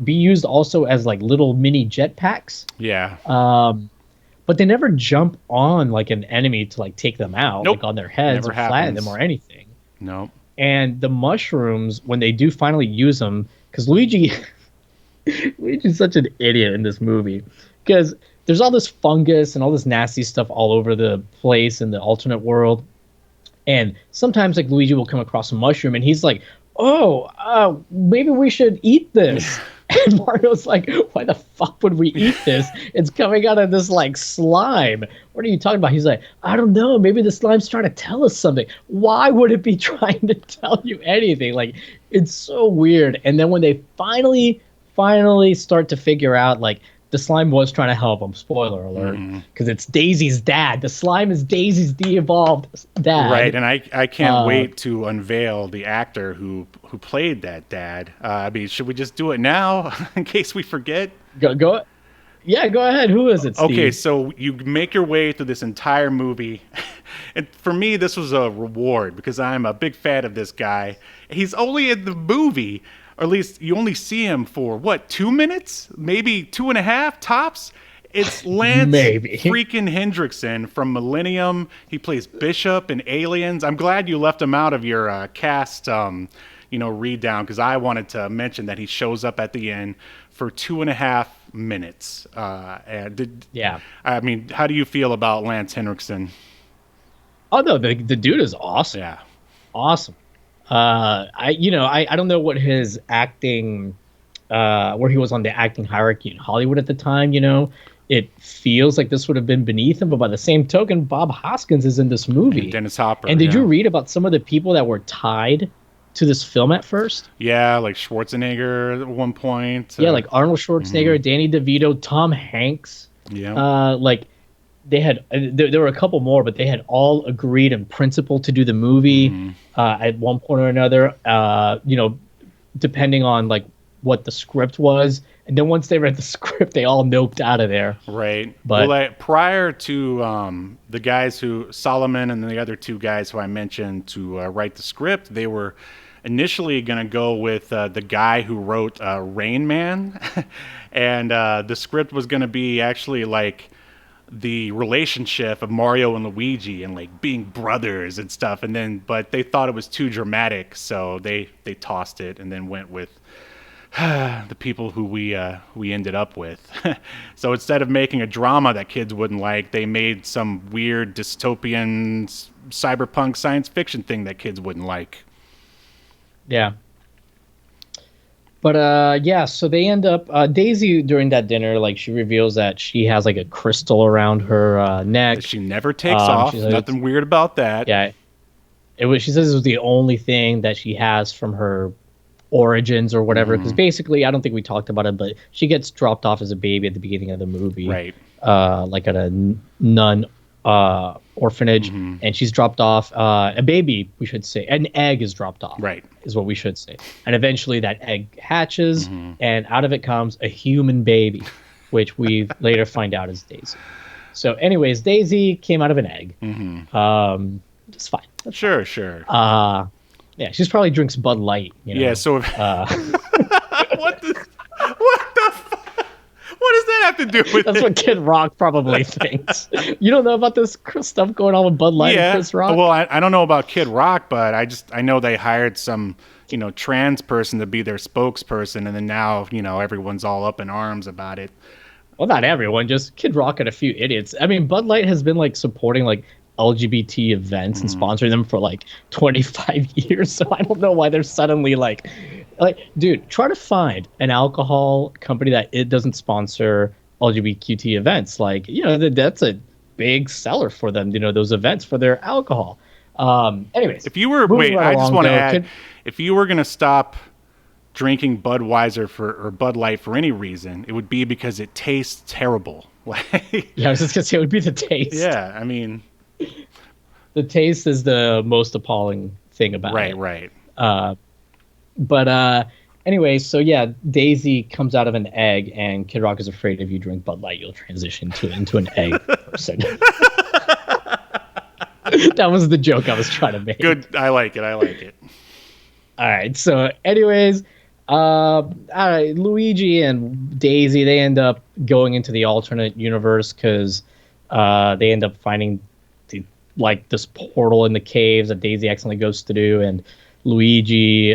be used also as like little mini jetpacks. Yeah. But they never jump on like an enemy to like take them out, like on their heads or flatten them or anything. Nope. And the mushrooms, when they do finally use them, because Luigi's such an idiot in this movie, because there's all this fungus and all this nasty stuff all over the place in the alternate world. And sometimes like Luigi will come across a mushroom and he's like, oh, maybe we should eat this. And Mario's like, why the fuck would we eat this? It's coming out of this like slime. What are you talking about? He's like, I don't know. Maybe the slime's trying to tell us something. Why would it be trying to tell you anything? Like, it's so weird. And then when they finally start to figure out, like, the slime was trying to help him. Spoiler alert, because it's Daisy's dad. The slime is Daisy's de-evolved dad. Right, and I can't wait to unveil the actor who played that dad. I mean, should we just do it now in case we forget? Go. Yeah, go ahead. Who is it, Steve? Okay, so you make your way through this entire movie. And for me, this was a reward because I'm a big fan of this guy. He's only in the movie. Or at least you only see him for, 2 minutes? Maybe 2.5 tops? It's Lance freaking Hendrickson from Millennium. He plays Bishop in Aliens. I'm glad you left him out of your cast, read down, because I wanted to mention that he shows up at the end for 2.5 minutes. I mean, how do you feel about Lance Hendrickson? Oh, no, the dude is awesome. Yeah. Awesome. I don't know what his acting, where he was on the acting hierarchy in Hollywood at the time. It feels like this would have been beneath him, but by the same token, Bob Hoskins is in this movie. And Dennis Hopper. And did you read about some of the people that were tied to this film at first? Yeah, like Schwarzenegger at one point. Yeah, like Arnold Schwarzenegger, Danny DeVito, Tom Hanks. Yeah. there were a couple more, but they had all agreed in principle to do the movie at one point or another. Depending on like what the script was, and then once they read the script, they all noped out of there. Right. But prior to the guys Solomon and the other two guys who I mentioned to write the script, they were initially going to go with the guy who wrote Rain Man, and the script was going to be actually like the relationship of Mario and Luigi and like being brothers and stuff, but they thought it was too dramatic, so they tossed it and then went with the people who we ended up with. So instead of making a drama that kids wouldn't like, they made some weird dystopian cyberpunk science fiction thing that kids wouldn't like. Yeah. But so they end up Daisy during that dinner, like she reveals that she has like a crystal around her neck. She never takes off. Nothing weird about that. Yeah. She says it was the only thing that she has from her origins or whatever. Because basically, I don't think we talked about it, but she gets dropped off as a baby at the beginning of the movie, right? Like at a nun orphanage, and she's dropped off a baby, we should say. An egg is dropped off, right, is what we should say. And eventually that egg hatches, and out of it comes a human baby, which we later find out is Daisy. So anyways, Daisy came out of an egg. It's fine. That's sure. Yeah, she's probably drinks Bud Light. Yeah, so what the what does that have to do with That's it? what Kid Rock probably thinks. You don't know about this stuff going on with Bud Light and Chris Rock? Well, I don't know about Kid Rock, but I know they hired some, trans person to be their spokesperson, and then now, everyone's all up in arms about it. Well, not everyone, just Kid Rock and a few idiots. I mean, Bud Light has been like supporting like LGBT events and sponsoring them for like 25 years, so I don't know why they're suddenly like, dude, try to find an alcohol company that it doesn't sponsor LGBTQ events. Like, that's a big seller for them, those events for their alcohol. Anyways, if you were I just want to add, if you were going to stop drinking Budweiser or Bud Light for any reason, it would be because it tastes terrible. Yeah, I was just going to say it would be the taste. Yeah, I mean, the taste is the most appalling thing about it. Right. But anyway, so yeah, Daisy comes out of an egg, and Kid Rock is afraid if you drink Bud Light, you'll transition into an egg person. That was the joke I was trying to make. Good, I like it. All right, so anyways, all right, Luigi and Daisy, they end up going into the alternate universe because they end up finding this portal in the caves that Daisy accidentally goes to do, and Luigi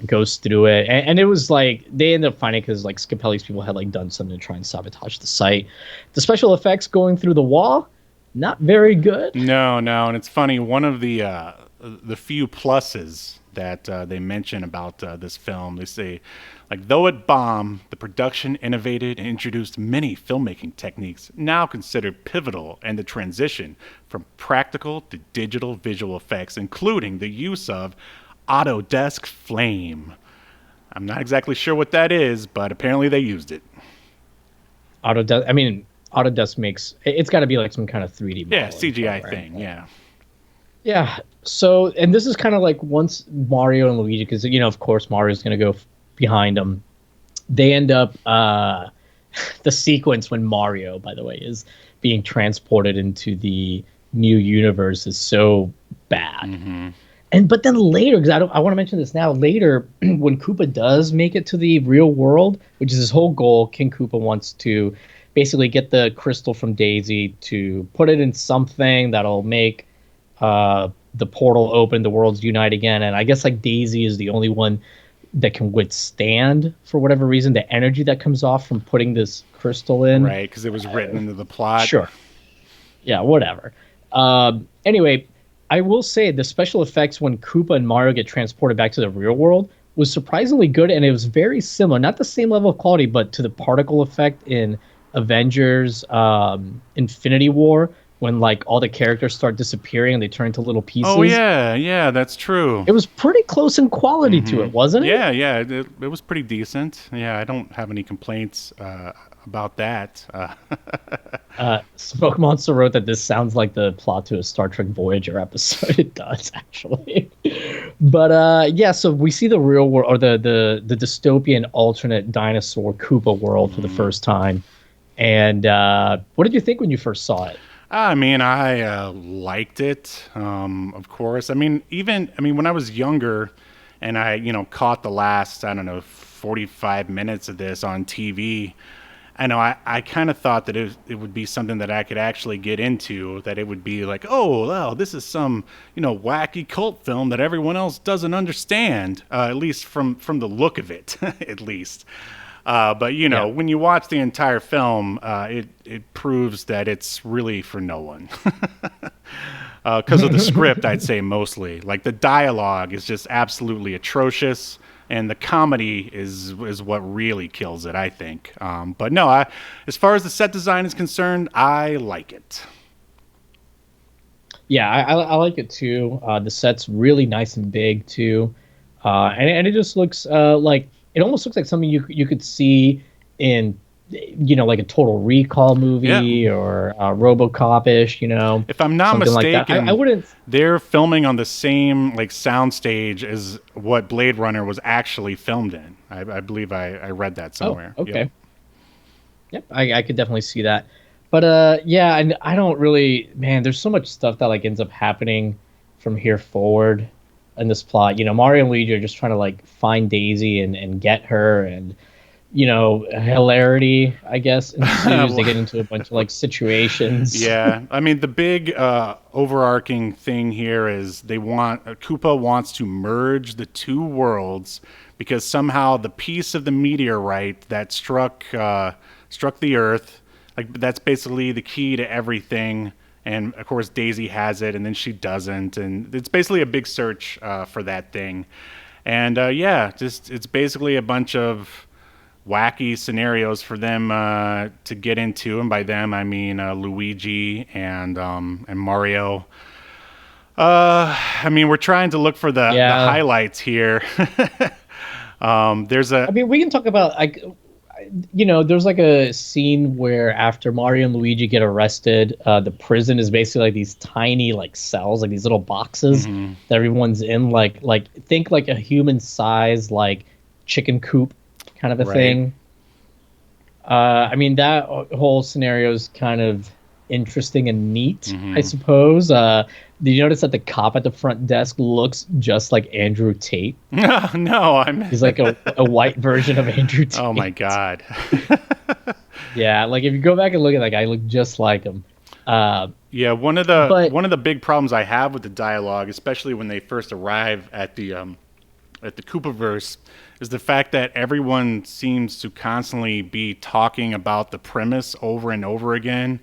goes through it, and it was like they end up finding because like Scapelli's people had like done something to try and sabotage the site. The special effects going through the wall, not very good. No, and it's funny. One of the few pluses that they mention about this film, they say, like, though it bombed, the production innovated and introduced many filmmaking techniques now considered pivotal in the transition from practical to digital visual effects, including the use of Autodesk Flame. I'm not exactly sure what that is, but apparently they used it. Autodesk makes it's got to be like some kind of 3D model. Yeah, CGI thing. Yeah. So, and this is kind of like once Mario and Luigi, because of course Mario's going to go behind them. They end up the sequence when Mario, by the way, is being transported into the new universe is so bad. But then later, because I want to mention this now, later when Koopa does make it to the real world, which is his whole goal, King Koopa wants to basically get the crystal from Daisy to put it in something that'll make the portal open, the worlds unite again. And I guess like Daisy is the only one that can withstand, for whatever reason, the energy that comes off from putting this crystal in. Right, because it was written into the plot. Sure. Yeah, whatever. Anyway, I will say the special effects when Koopa and Mario get transported back to the real world was surprisingly good, and it was very similar, not the same level of quality, but to the particle effect in Avengers Infinity War, when like all the characters start disappearing and they turn into little pieces. Oh yeah, that's true. It was pretty close in quality to it, wasn't it? Yeah, it was pretty decent. Yeah, I don't have any complaints about that. Smoke Monster wrote that this sounds like the plot to a Star Trek Voyager episode. It does, actually. But yeah, so we see the real world, or the dystopian alternate dinosaur Koopa world for the first time. And what did you think when you first saw it? I mean, I liked it, of course. I mean, when I was younger and I, caught the last, I don't know, 45 minutes of this on TV, I kind of thought that it would be something that I could actually get into, that it would be like, oh, wow, this is some, wacky cult film that everyone else doesn't understand, at least from the look of it, at least. But, when you watch the entire film, it proves that it's really for no one. Because of the script, I'd say mostly. Like, the dialogue is just absolutely atrocious, and the comedy is what really kills it, I think. But no, as far as the set design is concerned, I like it. Yeah, I like it too. The set's really nice and big too, and it just looks like it almost looks like something you could see in like a Total Recall movie or RoboCop-ish. If I'm not mistaken, like I wouldn't. They're filming on the same soundstage as what Blade Runner was actually filmed in. I believe I read that somewhere. Oh, okay. Yep, I could definitely see that. But yeah, and I don't really, man. There's so much stuff that ends up happening from here forward in this plot. Mario and Luigi are just trying to find Daisy and get her, and hilarity, I guess, ensues. They get into a bunch of situations. Yeah, I mean, the big overarching thing here is Koopa wants to merge the two worlds because somehow the piece of the meteorite that struck the Earth, that's basically the key to everything. And of course, Daisy has it, and then she doesn't, and it's basically a big search for that thing. And yeah, it's basically a bunch of wacky scenarios for them to get into, and by them I mean Luigi and Mario. I mean, we're trying to look for the highlights here. I mean, we can talk about there's a scene where after Mario and Luigi get arrested, the prison is basically these tiny cells, these little boxes that everyone's in, think a human size chicken coop kind of a thing. I mean, that whole scenario is kind of interesting and neat, I suppose. Did you notice that the cop at the front desk looks just like Andrew Tate? No, he's like a white version of Andrew Tate. Oh my god. Yeah, if you go back and look at that guy, he looked just like him. Yeah, one of the big problems I have with the dialogue, especially when they first arrive at the Koopaverse, is the fact that everyone seems to constantly be talking about the premise over and over again.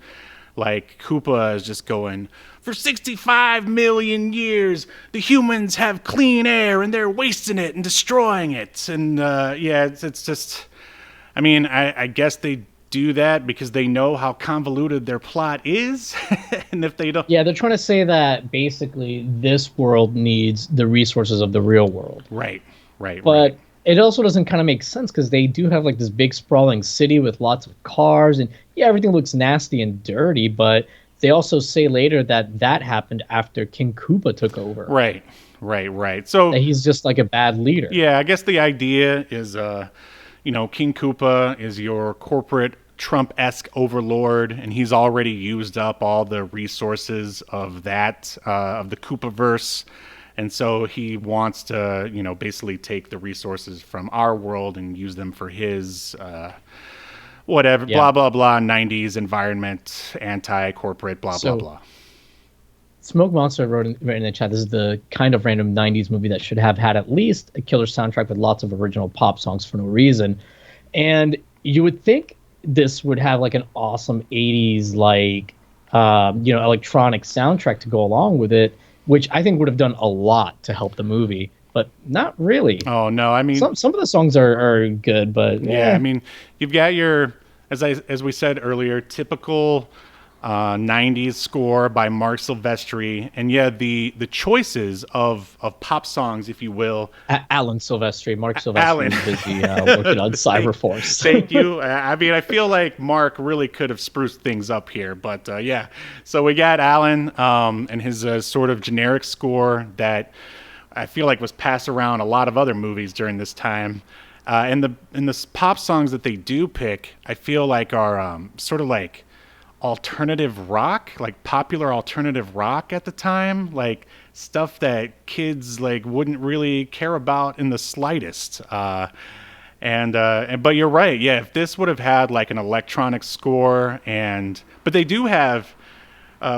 Koopa is just going, for 65 million years, the humans have clean air and they're wasting it and destroying it. And yeah, it's just, I mean, I guess they do that because they know how convoluted their plot is. And if they don't... Yeah, they're trying to say that basically this world needs the resources of the real world. Right. But it also doesn't kind of make sense because they do have this big sprawling city with lots of cars, and yeah, everything looks nasty and dirty, but they also say later that happened after King Koopa took over. Right. So that he's just a bad leader. Yeah, I guess the idea is, King Koopa is your corporate Trump-esque overlord, and he's already used up all the resources of the Koopaverse. And so he wants to, basically take the resources from our world and use them for his, whatever, blah, blah, blah, 90s environment, anti-corporate, blah, blah, blah. Smoke Monster wrote in the chat, this is the kind of random 90s movie that should have had at least a killer soundtrack with lots of original pop songs for no reason. And you would think this would have an awesome 80s, electronic soundtrack to go along with it, which I think would have done a lot to help the movie, but not really. Oh no, I mean, some of the songs are good, but yeah, I mean, you've got your, as we said earlier, typical '90s score by Mark Silvestri, and yeah, the choices of pop songs, if you will. Alan Silvestri, Mark Silvestri Alan. is busy working on Cyberforce. Thank you. I mean, I feel like Mark really could have spruced things up here, but yeah. So we got Alan and his sort of generic score that I feel like was passed around a lot of other movies during this time. And the pop songs that they do pick, I feel like are sort of like alternative rock, like popular alternative rock at the time, like stuff that kids like wouldn't really care about in the slightest. But you're right, yeah. If this would have had like an electronic score, but they do have.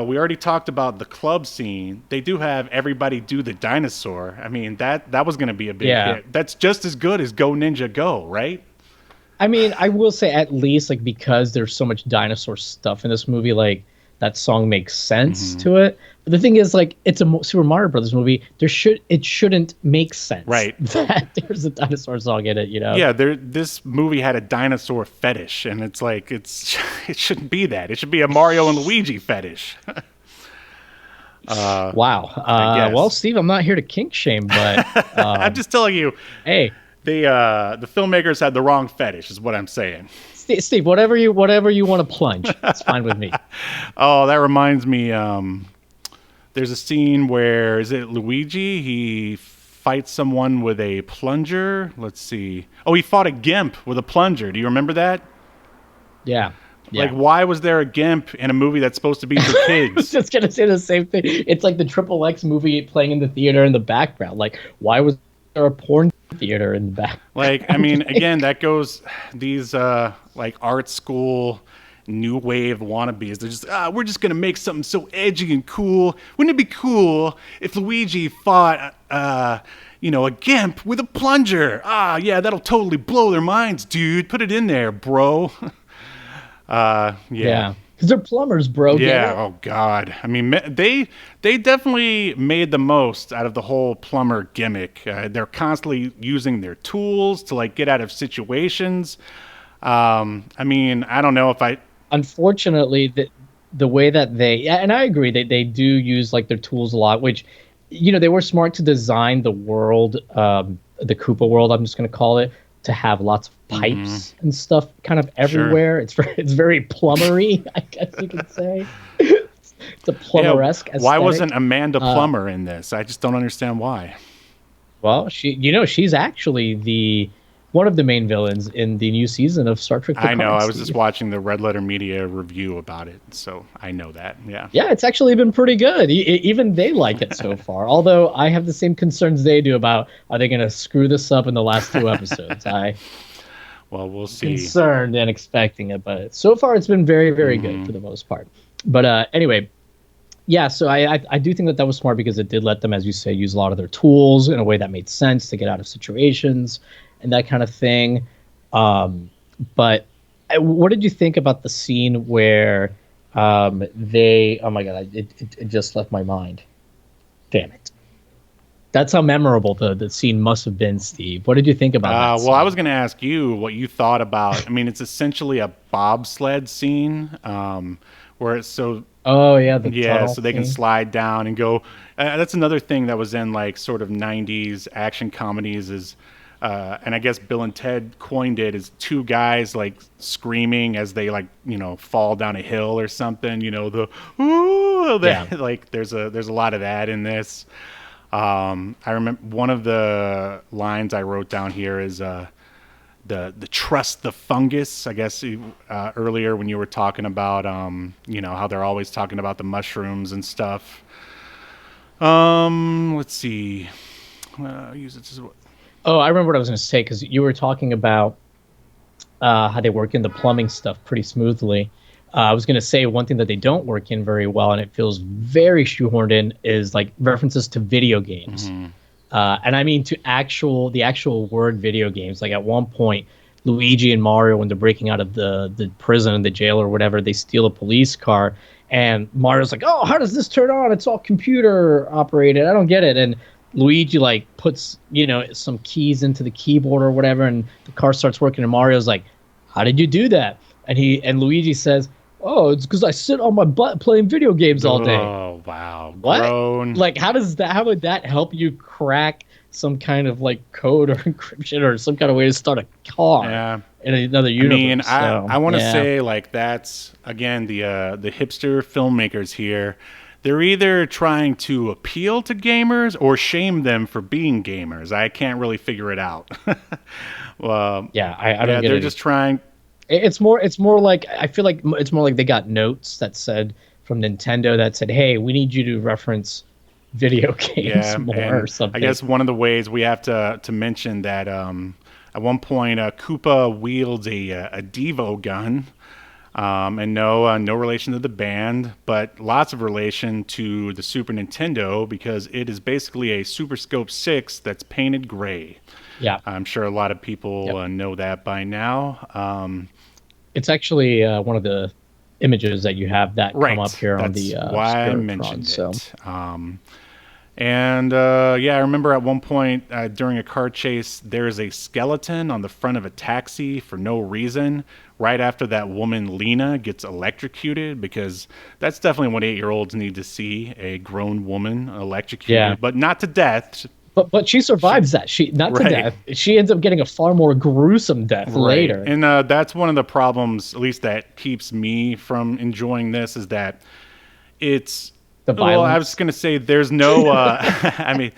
We already talked about the club scene. They do have Everybody Do the Dinosaur. I mean, that was going to be a big hit. That's just as good as Go Ninja Go, right? I mean, I will say at least like because there's so much dinosaur stuff in this movie, like that song makes sense to it. But the thing is, like, it's a Super Mario Brothers movie. It shouldn't make sense, right? That there's a dinosaur song in it, you know? Yeah, this movie had a dinosaur fetish, and it's like it shouldn't be that. It should be a Mario and Luigi fetish. Wow. Well, Steve, I'm not here to kink shame, but I'm just telling you. Hey. The filmmakers had the wrong fetish, is what I'm saying. Steve, whatever you want to plunge, it's fine with me. Oh, that reminds me. There's a scene where is it Luigi? He fights someone with a plunger. Let's see. Oh, he fought a gimp with a plunger. Do you remember that? Yeah. Like, why was there a gimp in a movie that's supposed to be for kids? I was just gonna say the same thing. It's like the XXX movie playing in the theater in the background. Like, why was there a porn theater in the back? Like, I mean, again, that goes these like art school new wave wannabes. They're just we're just gonna make something so edgy and cool. Wouldn't it be cool if Luigi fought a gimp with a plunger? Yeah, that'll totally blow their minds, dude. Put it in there, bro. Yeah. Because they're plumbers, bro. Yeah. Oh God. I mean, they definitely made the most out of the whole plumber gimmick. They're constantly using their tools to like get out of situations. I mean, I don't know if I. Unfortunately, the way that and I agree they do use like their tools a lot, which they were smart to design the world, the Koopa world. I'm just going to call it, to have lots of pipes and stuff kind of everywhere. Sure. It's very plumbery, I guess you could say. It's a plumberesque aesthetic. Why wasn't Amanda Plummer in this? I just don't understand why. Well, she's actually one of the main villains in the new season of Star Trek. I know. I was just watching the Red Letter Media review about it, so I know that. Yeah. Yeah, it's actually been pretty good. Even they like it so far. Although I have the same concerns they do about, are they going to screw this up in the last 2 episodes? Well, we'll see. Concerned and expecting it, but so far it's been very, very good for the most part. But anyway, yeah. So I do think that was smart because it did let them, as you say, use a lot of their tools in a way that made sense to get out of situations and that kind of thing. But what did you think about the scene where they? Oh my God! It just left my mind. Damn it. That's how memorable the scene must have been, Steve. What did you think about that scene? Well, I was going to ask you what you thought about. I mean, it's essentially a bobsled scene where it's so. Oh yeah, so they can slide down and go. That's another thing that was in like sort of '90s action comedies is. And I guess Bill and Ted coined it as two guys like screaming as they like fall down a hill or something. Like there's a lot of that in this. I remember one of the lines I wrote down here is the trust the fungus. I guess earlier when you were talking about how they're always talking about the mushrooms and stuff. Let's see. Use it as what. Oh, I remember what I was going to say, because you were talking about how they work in the plumbing stuff pretty smoothly. I was going to say one thing that they don't work in very well, and it feels very shoehorned in, is like references to video games. And I mean to the actual word video games. Like at one point, Luigi and Mario, when they're breaking out of the prison, the jail or whatever, they steal a police car. And Mario's like, oh, how does this turn on? It's all computer operated. I don't get it. And Luigi like puts some keys into the keyboard or whatever, and the car starts working. And Mario's like, "How did you do that?" And Luigi says, Oh, it's because I sit on my butt playing video games all day. Oh, wow. What? Grown. Like, how would that help you crack some kind of like code or encryption or some kind of way to start a car Yeah. in another universe? I want to yeah. say, like, that's, again, the hipster filmmakers here. They're either trying to appeal to gamers or shame them for being gamers. I can't really figure it out. Well, I don't get they're it. just trying. It's more like I feel like it's more like they got notes that said from Nintendo that said, "Hey, we need you to reference video games more or something." I guess one of the ways we have to mention that at one point Koopa wields a Devo gun, and no relation to the band, but lots of relation to the Super Nintendo because it is basically a Super Scope 6 that's painted gray. Yeah, I'm sure a lot of people know that by now. it's actually one of the images that you have that come up here on the why I mentioned it. I remember at one point during a car chase, there's a skeleton on the front of a taxi for no reason. Right after that woman, Lena, gets electrocuted, because that's definitely what 8-year-olds need to see, a grown woman electrocuted, but not to death. But she survives that. She not to death. She ends up getting a far more gruesome death later. And that's one of the problems, at least that keeps me from enjoying this, is that it's the violence. Well, I was going to say there's no. I mean,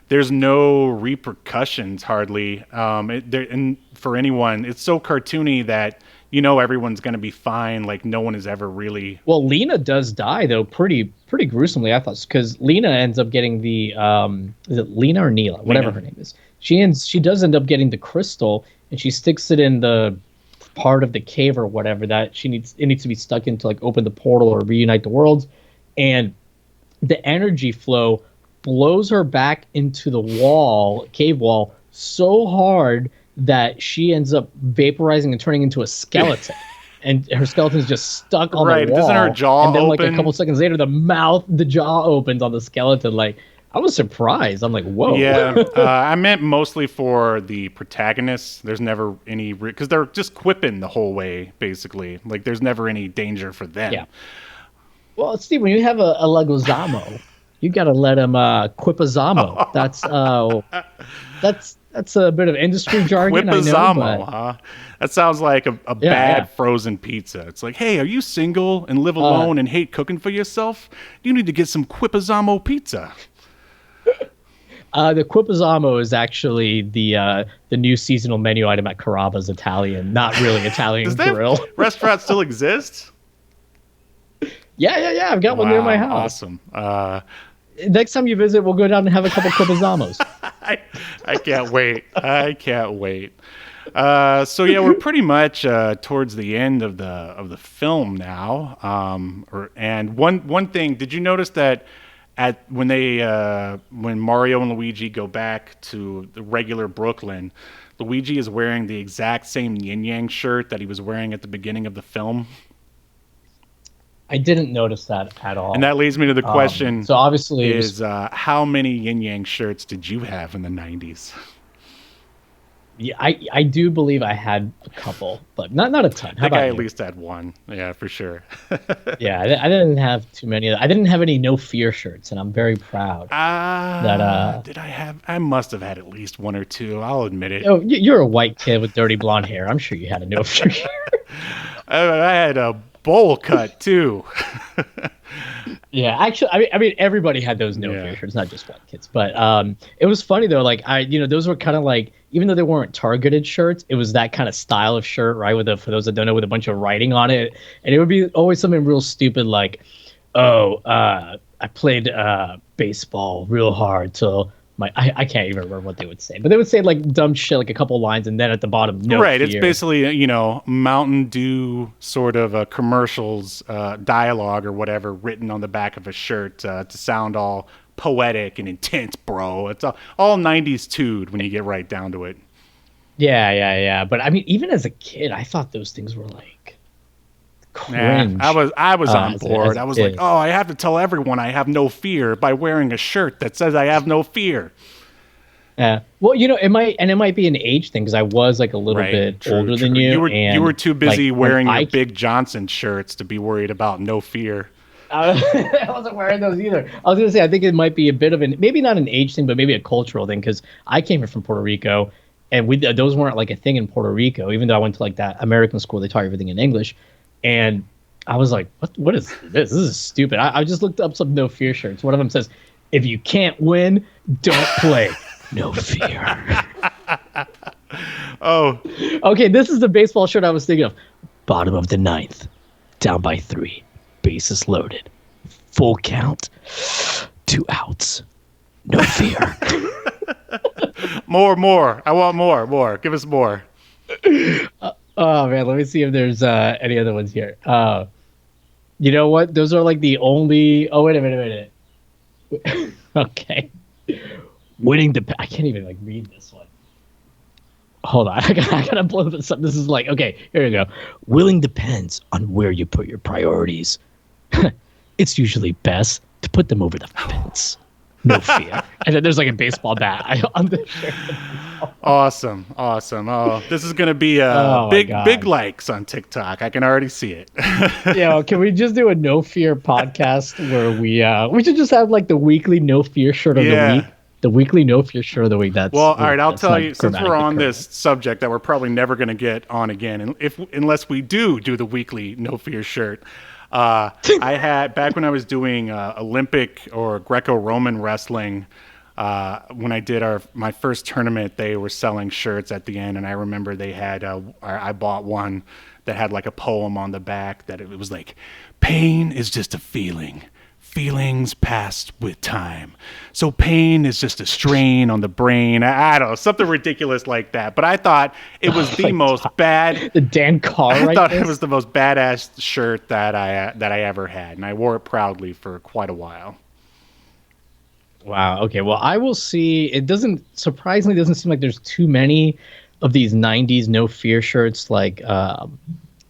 there's no repercussions hardly. And for anyone, it's so cartoony that everyone's going to be fine. Like no one is ever really. Well, Lena does die though, pretty gruesomely, I thought, because Lena ends up getting the is it Lena or Neela, whatever her name is. She does end up getting the crystal, and she sticks it in the part of the cave or whatever that it needs to be stuck in to like open the portal or reunite the worlds, and the energy flow blows her back into the cave wall so hard that she ends up vaporizing and turning into a skeleton. And her skeleton's just stuck on the wall. Doesn't her jaw and then, open? like, a couple seconds later, the jaw opens on the skeleton. Like, I was surprised. I'm like, whoa. Yeah, I meant mostly for the protagonists. There's never any... Because they're just quipping the whole way, basically. Like, there's never any danger for them. Yeah. Well, Steve, when you have a Legozamo, you got to let him quipazamo. That's a bit of industry jargon. Quipazamo, huh? That sounds like a bad frozen pizza. It's like, hey, are you single and live alone and hate cooking for yourself? You need to get some Quipazamo pizza. The Quipazamo is actually the new seasonal menu item at Carrabba's Italian, not really Italian Does grill. That restaurant still exist? Yeah. I've got one near my house. Awesome. Next time you visit, we'll go down and have a couple Quipazamos. I can't wait. I can't wait. So yeah, we're pretty much towards the end of the film now. And one thing, did you notice that when Mario and Luigi go back to the regular Brooklyn, Luigi is wearing the exact same yin yang shirt that he was wearing at the beginning of the film? I didn't notice that at all. And that leads me to the question. So obviously, how many yin yang shirts did you have in the 90s? Yeah, I do believe I had a couple, but not a ton. I think I at least had one. Yeah, for sure. Yeah, I didn't have too many. I didn't have any No Fear shirts, and I'm very proud that. Did I have? I must have had at least one or two. I'll admit it. Oh, you're a white kid with dirty blonde hair. I'm sure you had a No Fear shirt. I had a bowl cut too. Yeah, actually, I mean, everybody had those No Fear shirts, not just white kids. But it was funny though. Like those were kind of like, even though they weren't targeted shirts, it was that kind of style of shirt, right? For those that don't know, with a bunch of writing on it, and it would be always something real stupid like, I played baseball real hard till I can't even remember what they would say, but they would say like dumb shit, like a couple lines, and then at the bottom, no right. fear. It's basically Mountain Dew sort of commercials, dialogue or whatever written on the back of a shirt to sound all poetic and intense, bro. It's all 90s tude when you get right down to it. Yeah. But I mean, even as a kid, I thought those things were like cringe. Yeah, I was on board. I was like, oh, I have to tell everyone I have no fear by wearing a shirt that says I have no fear. Yeah. Well, it might be an age thing because I was like a little bit older than you. You were too busy like, wearing your Big Johnson shirts to be worried about no fear. I wasn't wearing those either. I was gonna say I think it might be a bit of maybe not an age thing, but maybe a cultural thing because I came from Puerto Rico, and those weren't like a thing in Puerto Rico. Even though I went to like that American school, they taught everything in English, and I was like, what is this? This is stupid. I just looked up some no fear shirts. One of them says, "If you can't win, don't play." No fear. Oh. Okay, this is the baseball shirt I was thinking of. Bottom of the ninth, down by 3, bases loaded, full count, 2 outs. No fear. More. I want more. Give us more. Oh man, let me see if there's any other ones here. You know what? Those are like the only. Oh wait a minute. Okay. Winning I can't even like read this one. Hold on, I gotta blow this up. This is like, okay, here we go. Willing depends on where you put your priorities. It's usually best to put them over the fence. No fear. And then there's like a baseball bat on the shirt. Awesome. Oh, this is gonna be big likes on TikTok. I can already see it. Yeah, can we just do a no fear podcast where we should just have like the weekly no fear shirt of the week? The weekly no fear shirt of the week. All right. I'll tell you, since we're on this subject that we're probably never going to get on again, and unless we do the weekly no fear shirt. I had back when I was doing Olympic or Greco-Roman wrestling. When I did my first tournament, they were selling shirts at the end, and I remember they had. I bought one that had like a poem on the back that it was like, "Pain is just a feeling. Feelings pass with time. So pain is just a strain on the brain." I don't know, something ridiculous like that. But I thought it was the most bad. The Dan Carr. I thought it was the most badass shirt that I ever had, and I wore it proudly for quite a while. Wow. Okay. Well, I will see. It doesn't seem like there's too many of these '90s no fear shirts like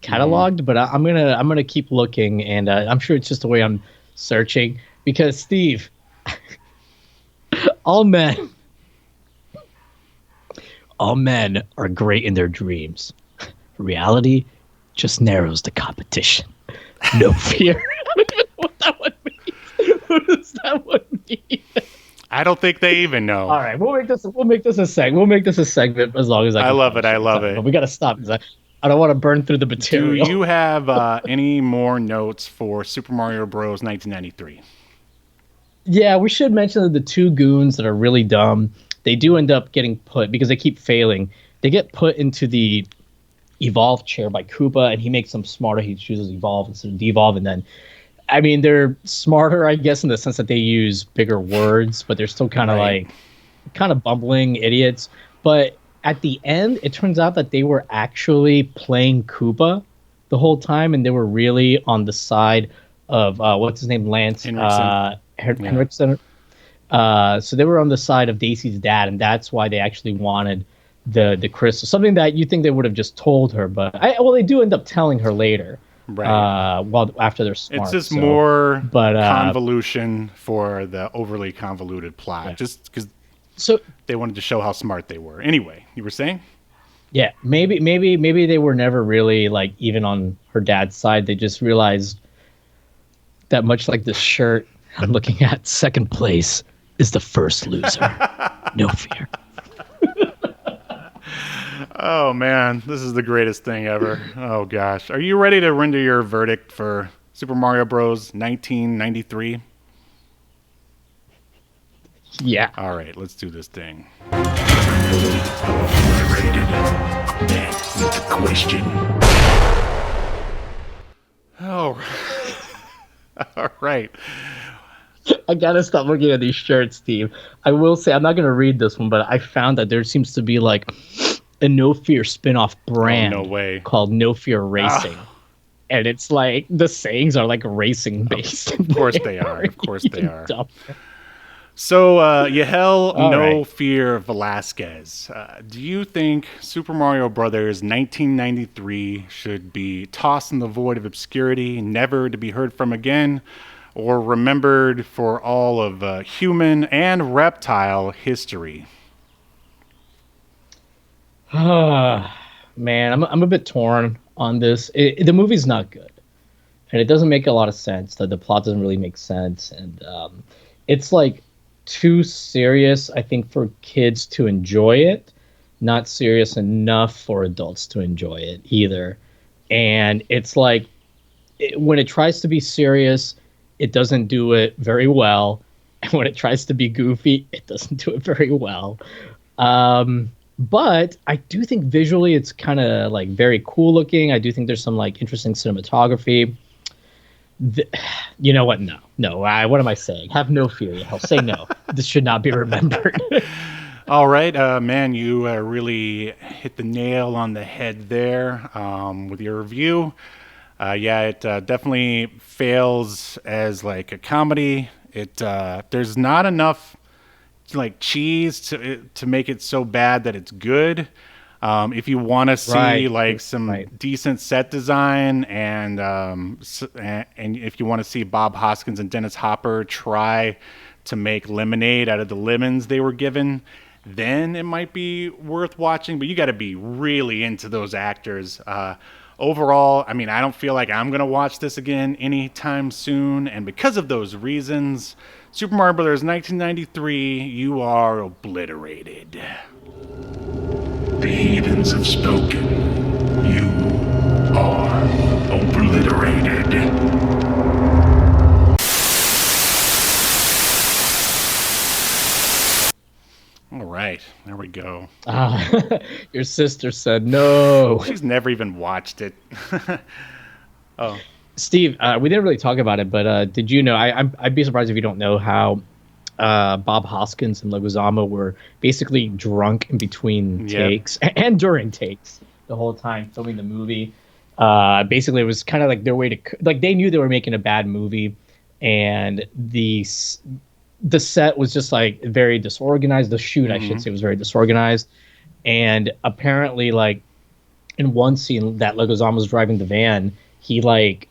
cataloged. But I'm gonna keep looking, and I'm sure it's just the way I'm searching, because Steve, all men are great in their dreams. Reality just narrows the competition. No fear. I don't even know what that one means. What does that one mean? I don't think they even know. All right, we'll make this a segment. We'll make this a segment as long as I love it. But we got to stop because I don't want to burn through the material. Do you have any more notes for Super Mario Bros. 1993? Yeah, we should mention that the 2 goons that are really dumb, they do end up getting put, because they keep failing, they get put into the evolve chair by Koopa, and he makes them smarter. He chooses evolve instead of devolve, and then, I mean, they're smarter, I guess, in the sense that they use bigger words, but they're still kind of bumbling idiots. But at the end, it turns out that they were actually playing Koopa the whole time, and they were really on the side of what's his name, Lance Henriksen. So they were on the side of Daisy's dad, and that's why they actually wanted the crystal. Something that you think they would have just told her, but they do end up telling her later. Right. After they're smart. It's just more convolution for the overly convoluted plot, just because. So they wanted to show how smart they were. Anyway, you were saying? Yeah, maybe they were never really like even on her dad's side. They just realized that, much like this shirt I'm looking at, second place is the first loser. No fear. Oh man, this is the greatest thing ever. Oh gosh. Are you ready to render your verdict for Super Mario Bros. 1993? Yeah. All right, let's do this thing. That's the question. Oh. All right. I gotta stop looking at these shirts, Steve. I will say, I'm not gonna read this one, but I found that there seems to be like a No Fear spin-off brand called No Fear Racing. And it's like the sayings are like racing based. Of course they are. Of course they are. So, Yahel Fear Velazquez, do you think Super Mario Brothers 1993 should be tossed in the void of obscurity, never to be heard from again, or remembered for all of human and reptile history? Man, I'm a bit torn on this. The movie's not good, and it doesn't make a lot of sense. The plot doesn't really make sense, and it's like too serious, I think, for kids to enjoy it. Not serious enough for adults to enjoy it either. And it's like when it tries to be serious, it doesn't do it very well. And when it tries to be goofy, it doesn't do it very well. But I do think visually it's kind of like very cool looking. I do think there's some like interesting cinematography. The, you know what? No, no. What am I saying? Have no fear. I'll say no. This should not be remembered. All right, man, you really hit the nail on the head there with your review. Yeah, it definitely fails as like a comedy. It there's not enough like cheese to make it so bad that it's good. If you want to see like some decent set design and if you want to see Bob Hoskins and Dennis Hopper try to make lemonade out of the lemons they were given, then it might be worth watching. But you got to be really into those actors. Overall, I mean, I don't feel like I'm going to watch this again anytime soon. And because of those reasons, Super Mario Bros. 1993, you are obliterated. The heathens have spoken. You are obliterated. All right, there we go. Your sister said no. She's never even watched it. Oh, Steve, we didn't really talk about it, but did you know? I'd be surprised if you don't know how Bob Hoskins and Leguizamo were basically drunk in between takes and during takes the whole time filming the movie. Basically, it was kind of like their way to like they knew they were making a bad movie, and the set was just like very disorganized. The shoot, I should say, was very disorganized. And apparently, like in one scene that Leguizamo was driving the van, he like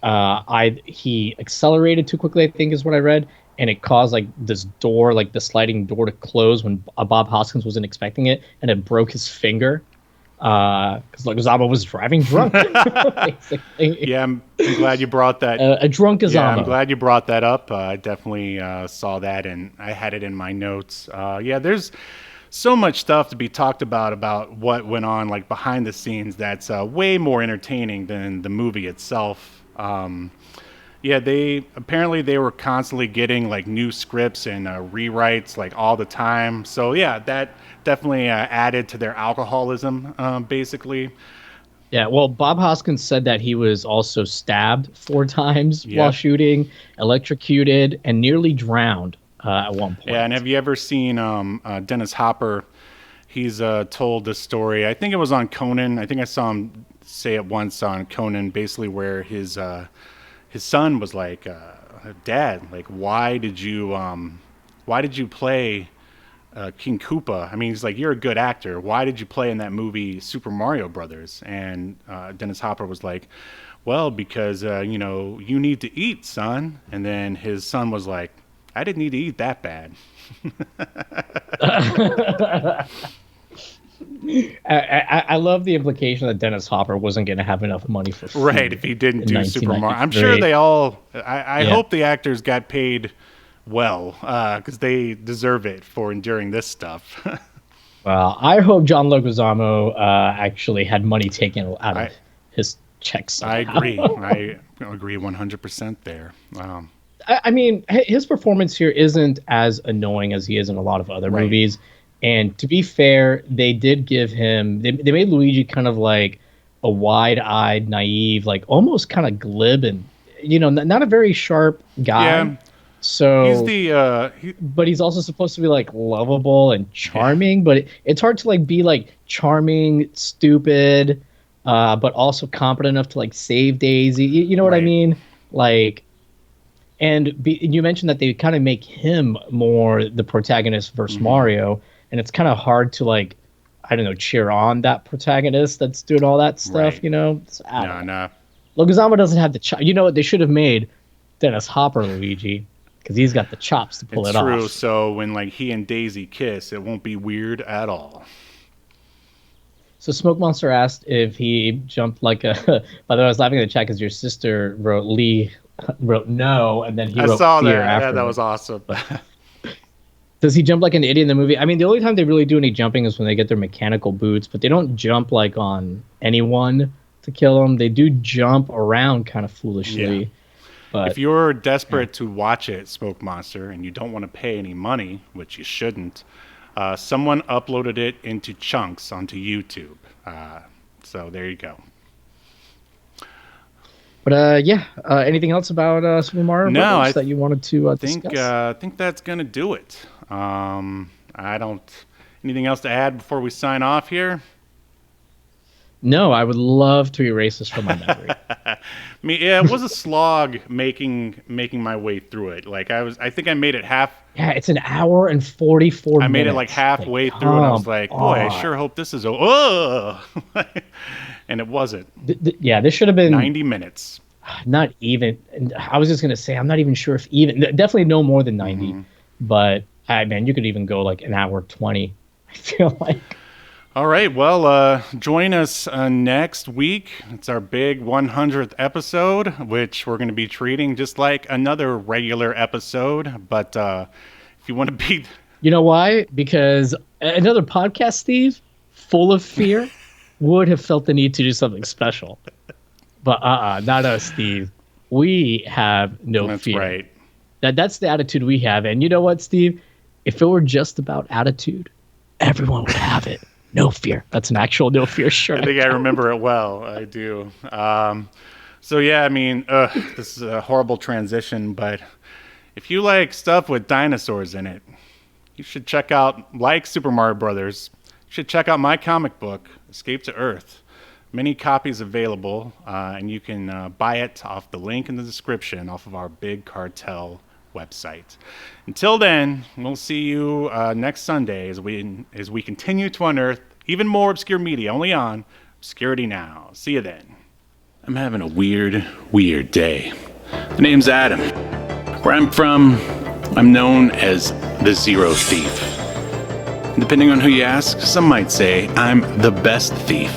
he accelerated too quickly, I think is what I read, and it caused like this door, like the sliding door, to close when Bob Hoskins wasn't expecting it, and it broke his finger. Because Leguizamo was driving drunk. Basically. Yeah, I'm glad you brought that. A drunk Leguizamo. Yeah, I'm glad you brought that up. I definitely saw that, and I had it in my notes. Yeah, there's so much stuff to be talked about what went on like behind the scenes that's way more entertaining than the movie itself. Yeah, they were constantly getting like new scripts and rewrites like all the time. So yeah, that definitely added to their alcoholism, basically. Yeah, well, Bob Hoskins said that he was also stabbed 4 times while shooting, electrocuted, and nearly drowned at one point. Yeah, and have you ever seen Dennis Hopper? He's told this story. I think it was on Conan. I think I saw him say it once on Conan, basically where his son was like, "Dad, like, why did you play King Koopa? I mean, he's like, you're a good actor. Why did you play in that movie Super Mario Brothers?" And Dennis Hopper was like, "Well, because you need to eat, son." And then his son was like, "I didn't need to eat that bad." I love the implication that Dennis Hopper wasn't going to have enough money for food. Right, if he didn't do Super Mario. I'm sure they all, I hope the actors got paid well, because they deserve it for enduring this stuff. Well, I hope John Leguizamo actually had money taken out of his checks somehow. I agree. I agree 100% there. I mean, his performance here isn't as annoying as he is in a lot of other movies. And to be fair, they did give him, they made Luigi kind of like a wide-eyed, naive, like almost kind of glib and, not a very sharp guy. Yeah. So he's but he's also supposed to be like lovable and charming, but it's hard to like be like charming, stupid, but also competent enough to like save Daisy. You know what I mean? Like, and you mentioned that they kind of make him more the protagonist versus Mario, and it's kind of hard to like, I don't know, cheer on that protagonist that's doing all that stuff. So, no. Leguizamo doesn't have the chop. You know what? They should have made Dennis Hopper Luigi, because he's got the chops to pull it off. It's true. So when like he and Daisy kiss, it won't be weird at all. So Smoke Monster asked if he jumped like a. By the way, I was laughing at the chat because your sister wrote no, and then he wrote saw fear that. after. Yeah, that was awesome. Does he jump like an idiot in the movie? I mean, the only time they really do any jumping is when they get their mechanical boots, but they don't jump like on anyone to kill them. They do jump around kind of foolishly. Yeah. But if you're desperate to watch it, Smoke Monster, and you don't want to pay any money, which you shouldn't, someone uploaded it into chunks onto YouTube. So there you go. But anything else about Super Mario Brothers that you wanted to discuss? I think that's gonna do it. I don't. Anything else to add before we sign off here? No, I would love to erase this from my memory. It was a slog making my way through it. Like I think I made it half. Yeah, it's an hour and 44 minutes. I made it like halfway through, and I was like, boy, I sure hope this is and it wasn't. This should have been 90 minutes. Not even. I was just gonna say, I'm not even sure if even. Definitely no more than 90. Mm-hmm. But man, you could even go like an hour 20. I feel like. All right, well, join us next week. It's our big 100th episode, which we're going to be treating just like another regular episode. But if you want to be... You know why? Because another podcast, Steve, full of fear, would have felt the need to do something special. But not us, Steve. We have no fear. That's right. That's the attitude we have. And you know what, Steve? If it were just about attitude, everyone would have it. No fear. That's an actual no fear shirt. I think I remember it well. I do. So yeah, I mean, this is a horrible transition, but if you like stuff with dinosaurs in it, you should check out, like Super Mario Brothers, you should check out my comic book, Escape to Earth. Many copies available, and you can buy it off the link in the description off of our Big Cartel website. Until then, we'll see you next Sunday as we continue to unearth even more obscure media only on Obscurity Now. See you then. I'm having a weird day. The name's Adam. Where I'm from, I'm known as the Zero Thief. Depending on who you ask, some might say I'm the best thief.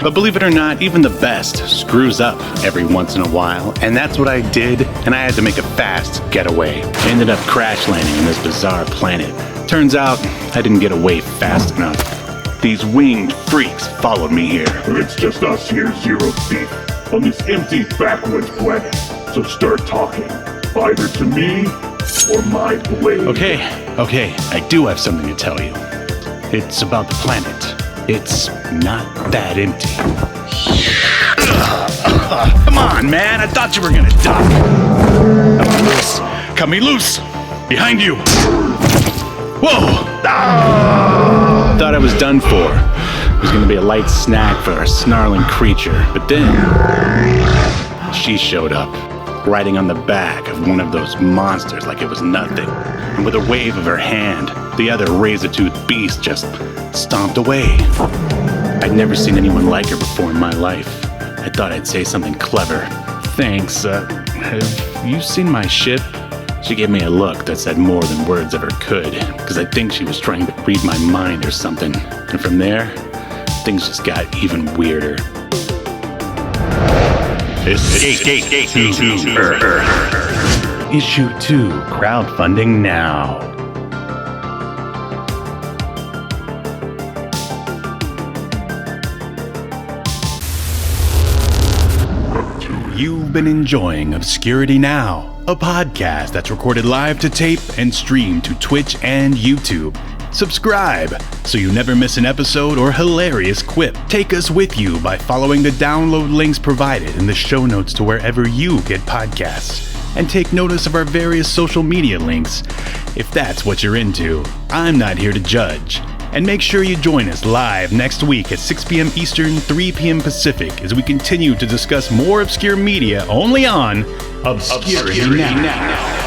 But believe it or not, even the best screws up every once in a while, and that's what I did, and I had to make a fast getaway. I ended up crash landing on this bizarre planet. Turns out, I didn't get away fast enough. These winged freaks followed me here. It's just us here, Zero Thief, on this empty backwoods planet. So start talking, either to me or my blade. Okay, I do have something to tell you. It's about the planet. It's not that empty. Come on, man. I thought you were gonna die. Cut me loose. Cut me loose. Behind you. Whoa. Thought I was done for. It was gonna be a light snack for a snarling creature. But then, she showed up, riding on the back of one of those monsters like it was nothing. And with a wave of her hand, the other razor-toothed beast just stomped away. I'd never seen anyone like her before in my life. I thought I'd say something clever. Thanks, have you seen my ship? She gave me a look that said more than words ever could, because I think she was trying to read my mind or something. And from there, things just got even weirder. Escape to Earth. Issue 2, crowdfunding now. You've been enjoying Obscurity Now, a podcast that's recorded live to tape and streamed to Twitch and YouTube. Subscribe so you never miss an episode or hilarious quip. Take us with you by following the download links provided in the show notes to wherever you get podcasts. And take notice of our various social media links if that's what you're into. I'm not here to judge. And make sure you join us live next week at 6 p.m. Eastern, 3 p.m. Pacific as we continue to discuss more obscure media only on Obscurity Now.